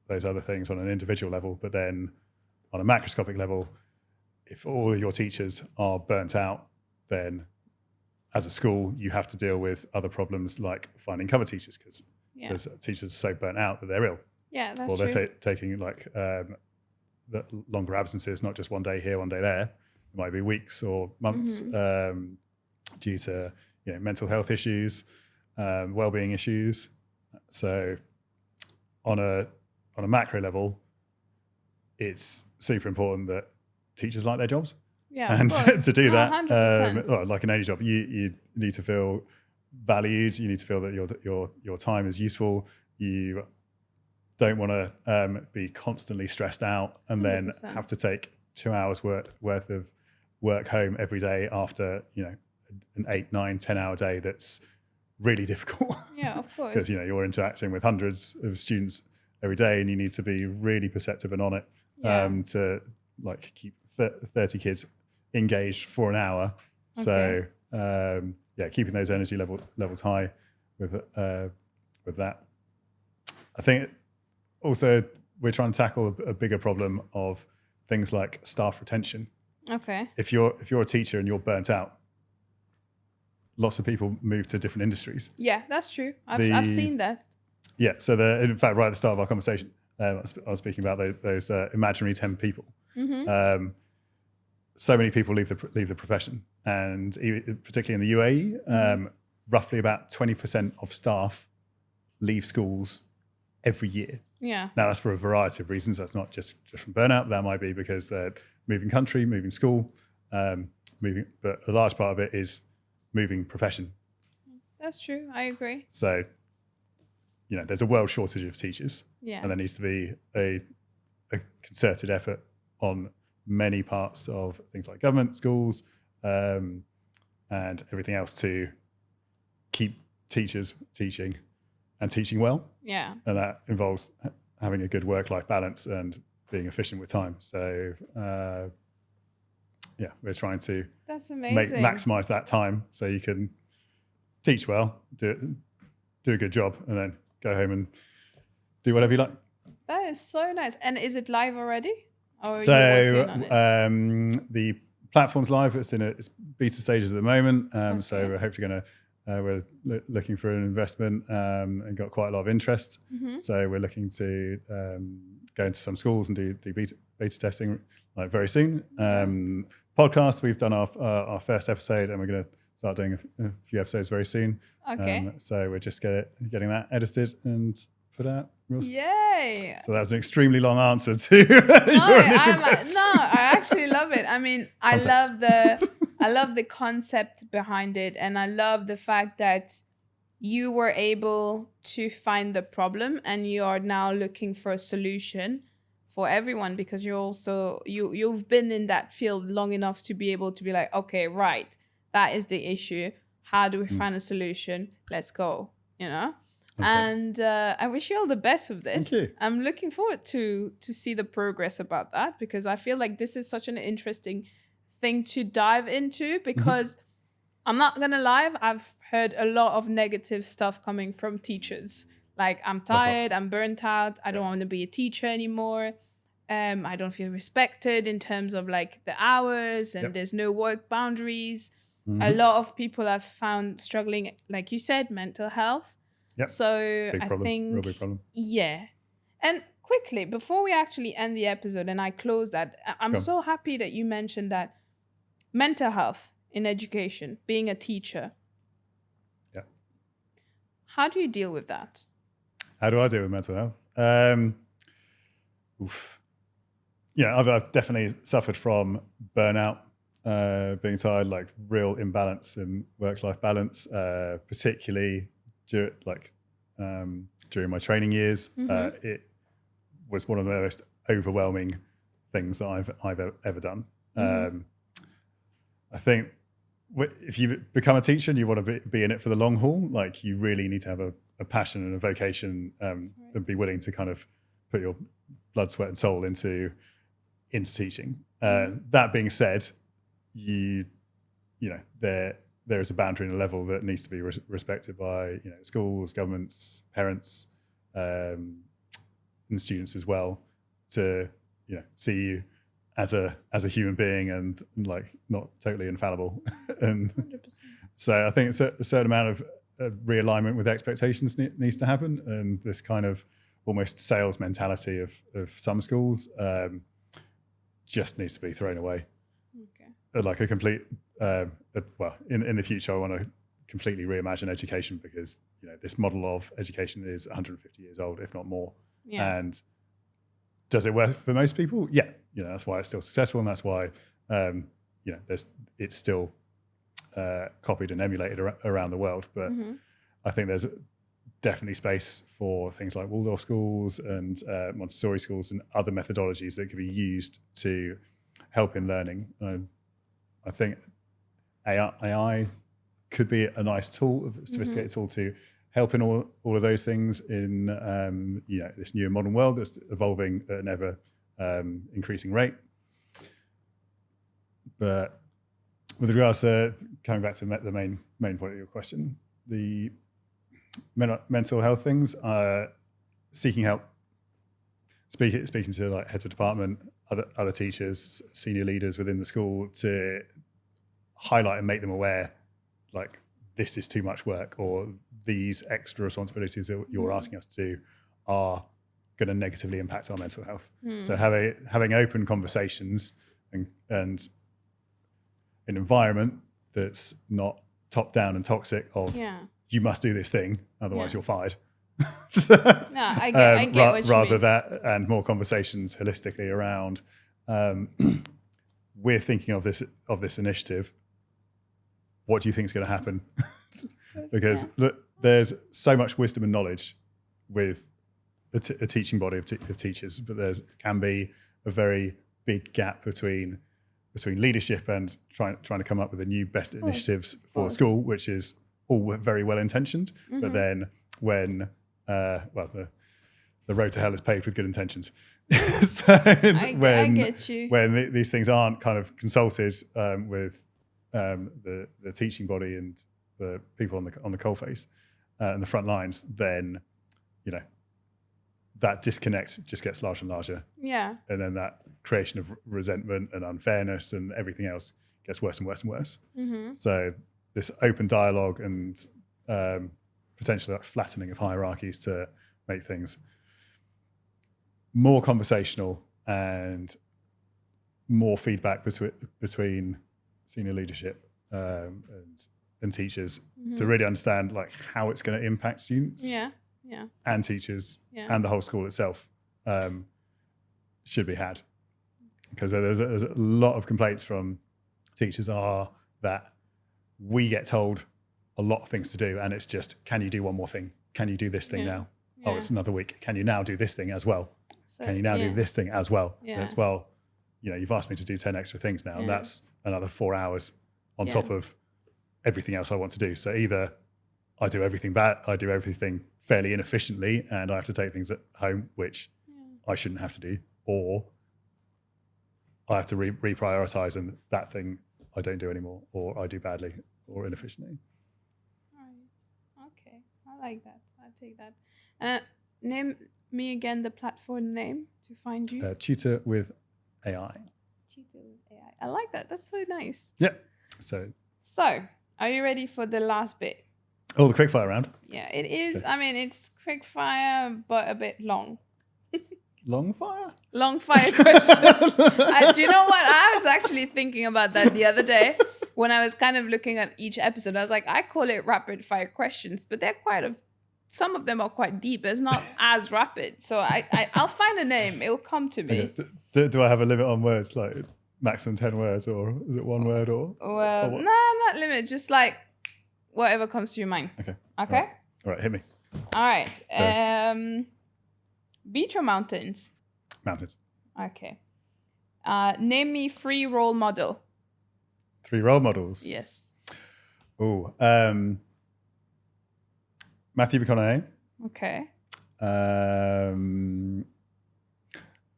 those other things on an individual level. But then on a macroscopic level, if all of your teachers are burnt out, then as a school, you have to deal with other problems like finding cover teachers because teachers are so burnt out that they're ill. Yeah, that's true. Or they're true. taking the longer absences, not just one day here, one day there. It might be weeks or months due to mental health issues, wellbeing issues. So on a macro level, it's super important that teachers like their jobs. Yeah, and to do that, 100%. Like in any job, you need to feel valued. You need to feel that your time is useful. You don't want to be constantly stressed out and 100%. Then have to take 2 hours worth of work home every day after an 8, 9, 10 hour day. That's really difficult. Yeah, of course. Because you're interacting with hundreds of students every day, and you need to be really perceptive and on it to like keep 30 kids engaged for an hour. So keeping those energy levels high with that. I think also we're trying to tackle a bigger problem of things like staff retention. Okay. If you're a teacher and you're burnt out, lots of people move to different industries. Yeah, that's true. I've seen that. Yeah. So in fact, right at the start of our conversation, I was speaking about those imaginary 10 people. Mm-hmm. So many people leave the profession, and particularly in the UAE, roughly about 20% of staff leave schools every year. Yeah. Now that's for a variety of reasons. That's not just from burnout. That might be because they're moving country, moving school, but a large part of it is moving profession. That's true. I agree. So, there's a world shortage of teachers. Yeah. And there needs to be a concerted effort on many parts of things like government, schools, and everything else to keep teachers teaching and teaching well. Yeah. And that involves having a good work-life balance and being efficient with time. So, we're trying to That's amazing. maximize that time so you can teach well, do a good job, and then go home and do whatever you like. That is so nice. And is it live already? Or are So you working on it? The platform's live. It's in its beta stages at the moment. So Okay. we're hopefully going to. We're looking for an investment and got quite a lot of interest. Mm-hmm. So we're looking to go into some schools and do beta testing like very soon. Podcast, we've done our first episode, and we're going to start doing a few episodes very soon. Okay. So we're just getting that edited and put out. Yay. So that was an extremely long answer to your initial question. No, I actually love it. I mean, I love the concept behind it, and I love the fact that you were able to find the problem and you are now looking for a solution for everyone, because you're also you've been in that field long enough to be able to be like, okay, right, that is the issue. How do we find a solution? Let's go, And I wish you all the best with this. Thank you. I'm looking forward to see the progress about that, because I feel like this is such an interesting thing to dive into, because I'm not going to lie, I've heard a lot of negative stuff coming from teachers. Like, I'm tired, I'm burnt out, I don't want to be a teacher anymore. I don't feel respected in terms of like the hours, and there's no work boundaries. A lot of people I've found struggling, like you said, mental health. Yep. So Big problem. I think, Real big problem. Yeah. And quickly, before we actually end the episode and I close that, I'm so happy that you mentioned that mental health in education, being a teacher. Yeah. How do you deal with that? How do I deal with mental health? I've definitely suffered from burnout, being tired, like real imbalance in work-life balance, particularly during my training years. It was one of the most overwhelming things that I've ever done. I think if you become a teacher and you want to be in it for the long haul, like you really need to have a passion and a vocation, and be willing to kind of put your blood, sweat, and soul into teaching. That being said, there is a boundary and a level that needs to be respected by schools, governments, parents, and students as well, to see you as a human being and like not totally infallible. And 100%. so I think a certain amount of realignment with expectations needs to happen, and this kind of almost sales mentality of some schools just needs to be thrown away. Okay. Like a complete in the future I want to completely reimagine education, because this model of education is 150 years old, if not more. And does it work for most people? Yeah, that's why it's still successful, and that's why it's still copied and emulated around the world. But I think there's definitely space for things like Waldorf schools and Montessori schools and other methodologies that could be used to help in learning. I think AI could be a nice tool, a sophisticated tool to helping all of those things in this new modern world that's evolving at an ever increasing rate. But with regards to coming back to the main point of your question, the mental health things, seeking help, speaking to like heads of department, other teachers, senior leaders within the school to highlight and make them aware, like, this is too much work, or these extra responsibilities that you're asking us to do are going to negatively impact our mental health. So having open conversations and an environment that's not top down and toxic of you must do this thing, otherwise you're fired. I get what you rather mean. that, and more conversations holistically around we're thinking of this initiative. What do you think is going to happen? Because look, there's so much wisdom and knowledge with a teaching body of teachers, but can be a very big gap between leadership and trying to come up with the new best initiatives for school, which is all very well intentioned, but then when the road to hell is paved with good intentions. So I get you. When these things aren't kind of consulted with the teaching body and the people on the coalface and the front lines, then that disconnect just gets larger and larger. Yeah. And then that creation of resentment and unfairness and everything else gets worse and worse and worse. So this open dialogue and potentially that flattening of hierarchies to make things more conversational and more feedback between senior leadership and teachers to really understand like how it's going to impact students and teachers and the whole school itself should be had. Because there's a lot of complaints from teachers are that we get told a lot of things to do, and it's just, can you do one more thing? Can you do this thing now? Oh, it's another week. Can you now do this thing as well? So, can you now do this thing as well? As well, you've asked me to do 10 extra things now, and that's another 4 hours on top of everything else I want to do. So either I do everything fairly inefficiently, and I have to take things at home, which I shouldn't have to do, or I have to reprioritize, and that thing I don't do anymore, or I do badly or inefficiently. Right. Okay. I like that. I take that. Name me again the platform name to find you. Tutor with AI. Tutor with AI. I like that. That's so nice. Yeah. So, are you ready for the last bit? Oh, the quickfire round. Yeah, it is. Okay. I mean, it's quickfire, but a bit long. Long fire? Long fire question. Do you know what? I was actually thinking about that the other day when I was kind of looking at each episode. I was like, I call it rapid fire questions, but they're some of them are quite deep. It's not as rapid. So I'll find a name. It'll come to me. Okay. Do I have a limit on words, like maximum 10 words, or is it one word or? Well, no, not limit. Just like whatever comes to your mind. Okay. Okay? All right, hit me. All right. Beach or mountains? Mountains. Okay. Name me 3 role model. 3 role models? Yes. Oh, Matthew McConaughey. Okay. And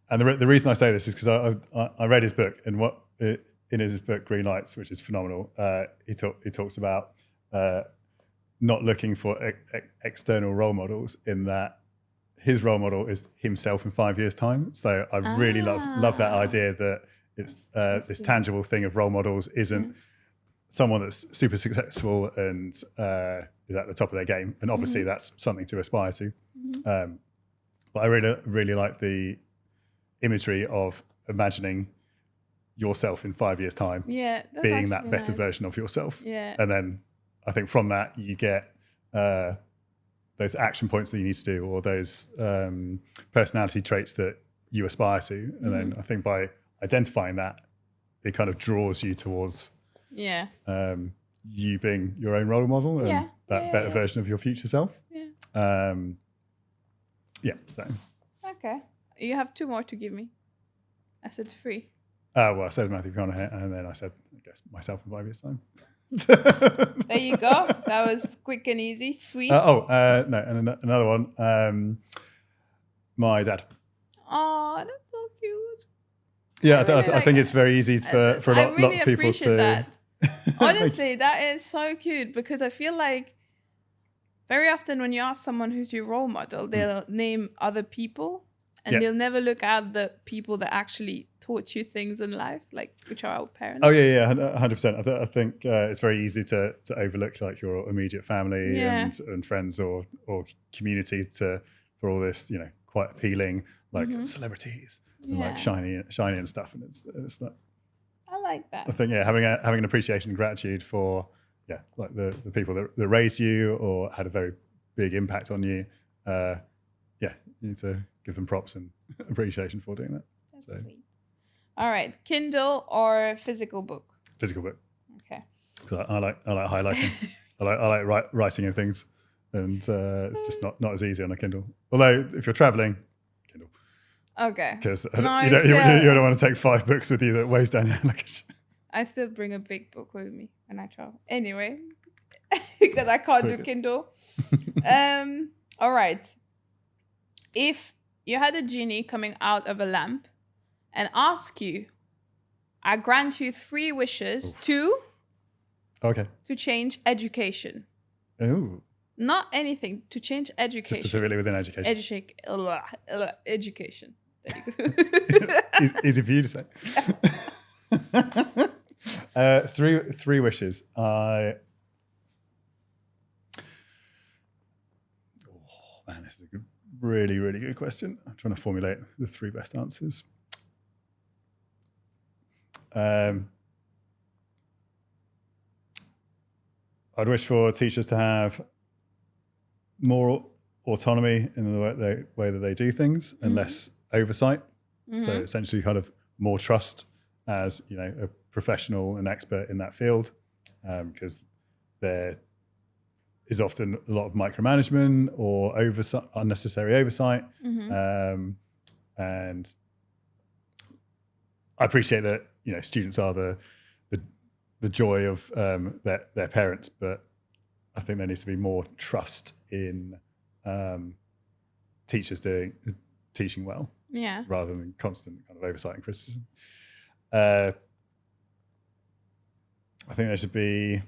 the reason I say this is because I read his book, and in his book Green Lights, which is phenomenal, he talks about not looking for external role models, in that his role model is himself in 5 years' time. So I really love that idea that it's this tangible thing of role models isn't someone that's super successful and is at the top of their game. And obviously that's something to aspire to. But I really like the imagery of imagining yourself in 5 years' time being that better version of yourself. Yeah. And then I think from that you get those action points that you need to do, or those personality traits that you aspire to. And then I think by identifying that, it kind of draws you towards you being your own role model and that better version of your future self. So. Okay. You have 2 more to give me. I said 3. Well, I said Matthew McConaughey, and then I said, I guess, myself in 5 years' time. There you go. That was quick and easy, sweet. No, and another one. My dad. Oh, that's so cute. Yeah, I think it's very easy for a lot of people to. That. Honestly, that is so cute, because I feel like very often when you ask someone who's your role model, they'll name other people, and they'll never look at the people that actually taught you things in life, like which are our parents. Oh yeah, 100%. I think it's very easy to overlook like your immediate family and friends or community for all this, quite appealing like celebrities and like shiny and stuff, and it's not. I like that. I think having an appreciation and gratitude for like the people that raised you or had a very big impact on you. You need to give them props and appreciation for doing that. That's sweet. All right, Kindle or physical book? Physical book. Okay. Because I like highlighting. I like writing in things, and it's just not as easy on a Kindle. Although if you're traveling, Kindle. Okay. Because you don't want to take 5 books with you that weighs down your luggage. I still bring a big book with me when I travel. Anyway, because I can't do Kindle. All right. If you had a genie coming out of a lamp and ask you, I grant you 3 wishes to change education. Oh. Not anything, to change education. Just specifically within education. Education. There you go. Easy for you to say. 3 wishes. This is a really, really good question. I'm trying to formulate the 3 best answers. I'd wish for teachers to have more autonomy in the way that they do things and less oversight. So essentially kind of more trust as, a professional and expert in that field, because there is often a lot of micromanagement or unnecessary oversight. And I appreciate that, students are the joy of their parents, but I think there needs to be more trust in teachers teaching well, rather than constant kind of oversight and criticism. I think there should be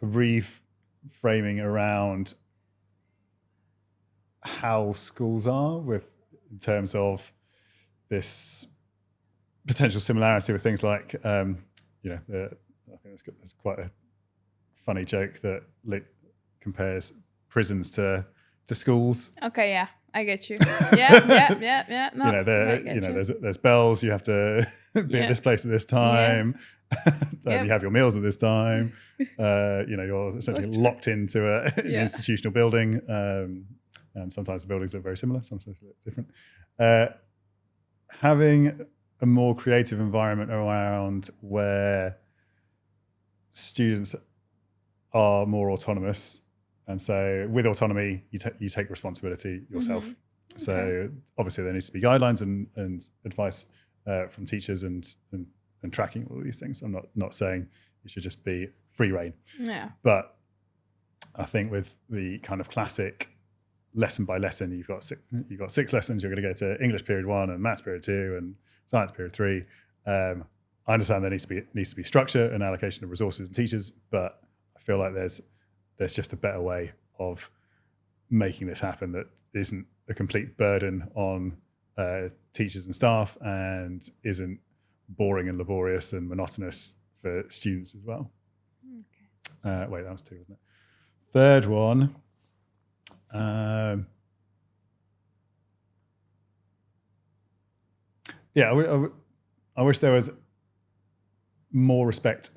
a reframing around how schools are in terms of this potential similarity with things like, I think there's quite a funny joke that compares prisons to schools. Okay, yeah, I get you. Yeah. No, there's bells. You have to be at this place at this time. You have your meals at this time. You're essentially locked into an institutional building, and sometimes the buildings are very similar, sometimes it's different. Having a more creative environment around where students are more autonomous, and so with autonomy you take responsibility yourself. So obviously there needs to be guidelines and advice from teachers and tracking all these things. I'm not saying it should just be free reign, but I think with the kind of classic lesson by lesson, you've got 6 lessons. You're going to go to English period 1 and maths period 2 and science period 3. I understand there needs to be structure and allocation of resources and teachers, but I feel like there's just a better way of making this happen that isn't a complete burden on teachers and staff and isn't boring and laborious and monotonous for students as well. Wait, that was 2, wasn't it? Third one. I wish there was more respect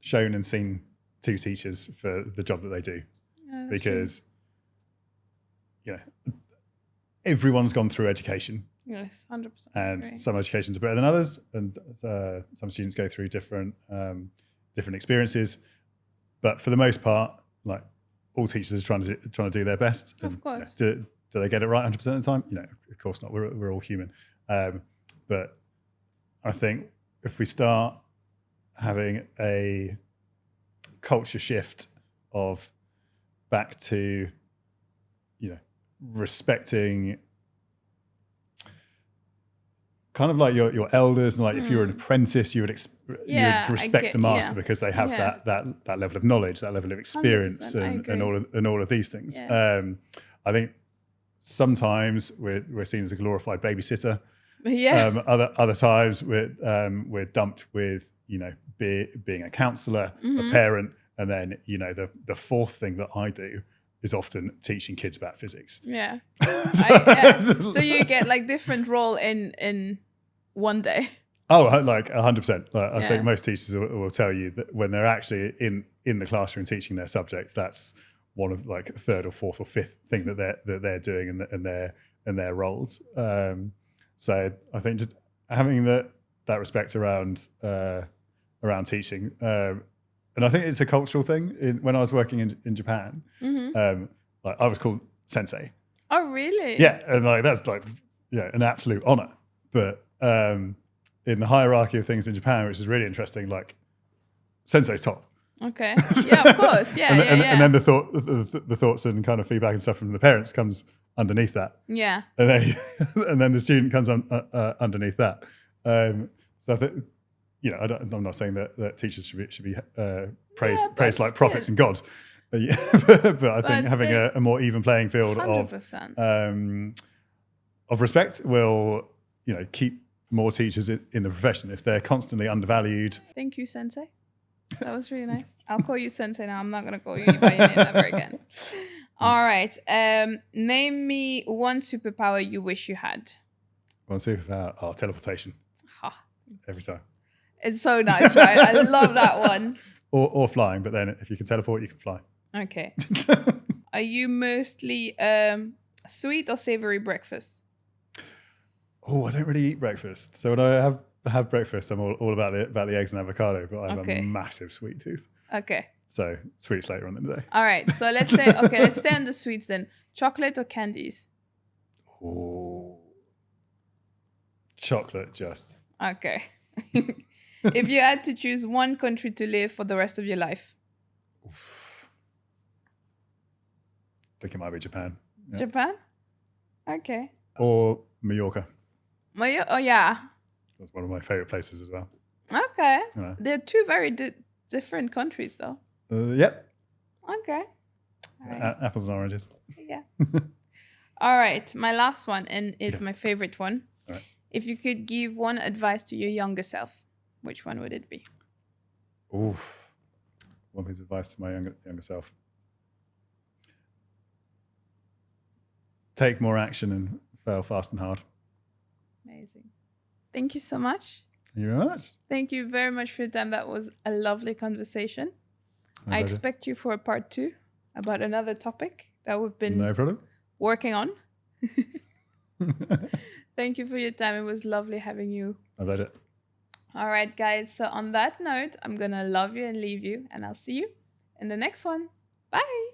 shown and seen to teachers for the job that they do, because everyone's gone through education. Yes, 100%. And some educations are better than others, and some students go through different experiences. But for the most part, like all teachers are trying to do their best. Of course. Do they get it right 100% of the time? Of course not. We're all human. But I think if we start having a culture shift of back to, respecting kind of like your elders, and like if you're an apprentice, you would respect the master because they have that level of knowledge, that level of experience, and all of these things. Yeah. I think sometimes we're seen as a glorified babysitter. Yeah. Other times we're dumped with being a counselor, a parent, and then the fourth thing that I do is often teaching kids about physics. Yeah. So you get like different role in one day. Oh, like 100%. I think most teachers will tell you that when they're actually in the classroom teaching their subject, that's one of like third or fourth or fifth thing that they're doing in their roles. So I think just having that respect around teaching, and I think it's a cultural thing. When I was working in Japan, like I was called sensei. Oh, really? Yeah, and like that's like an absolute honor. But in the hierarchy of things in Japan, which is really interesting, like sensei's top. Okay. Yeah, of course. Yeah, and then the thoughts and kind of feedback and stuff from the parents comes underneath that. Yeah. And then the student comes underneath that. So I think, I'm not saying that teachers should be praised like prophets and gods, but I think having a more even playing field 100%. of respect will keep more teachers in the profession. If they're constantly undervalued. Thank you, sensei. That was really nice. I'll call you sensei now. I'm not going to call you by your name ever again. All right. Name me one superpower you wish you had. One superpower? Oh, teleportation. Huh. Every time. It's so nice, right? I love that one. Or flying, but then if you can teleport, you can fly. Okay. Are you mostly sweet or savory breakfast? Oh, I don't really eat breakfast. So when I have breakfast, I'm all about the eggs and avocado, but I have a massive sweet tooth. Okay. So sweets later on in the day. All right. So let's stay on the sweets then. Chocolate or candies? Oh, chocolate just. Okay. If you had to choose one country to live for the rest of your life. Oof. I think it might be Japan. Yeah. Japan? Okay. Or Mallorca. Oh, yeah. That's one of my favorite places as well. Okay. They're two very different countries, though. Yep. Okay. Right. Apples and oranges. Yeah. All right. My last one, and it's my favorite one. All right. If you could give one advice to your younger self, which one would it be? Oof. One piece of advice to my younger self. Take more action and fail fast and hard. Amazing. Thank you so much. Thank you very much. Thank you very much for your time. That was a lovely conversation. I expect you for a part 2 about another topic that we've been working on. Thank you for your time. It was lovely having you. I loved it. All right, guys. So on that note, I'm going to love you and leave you, and I'll see you in the next one. Bye.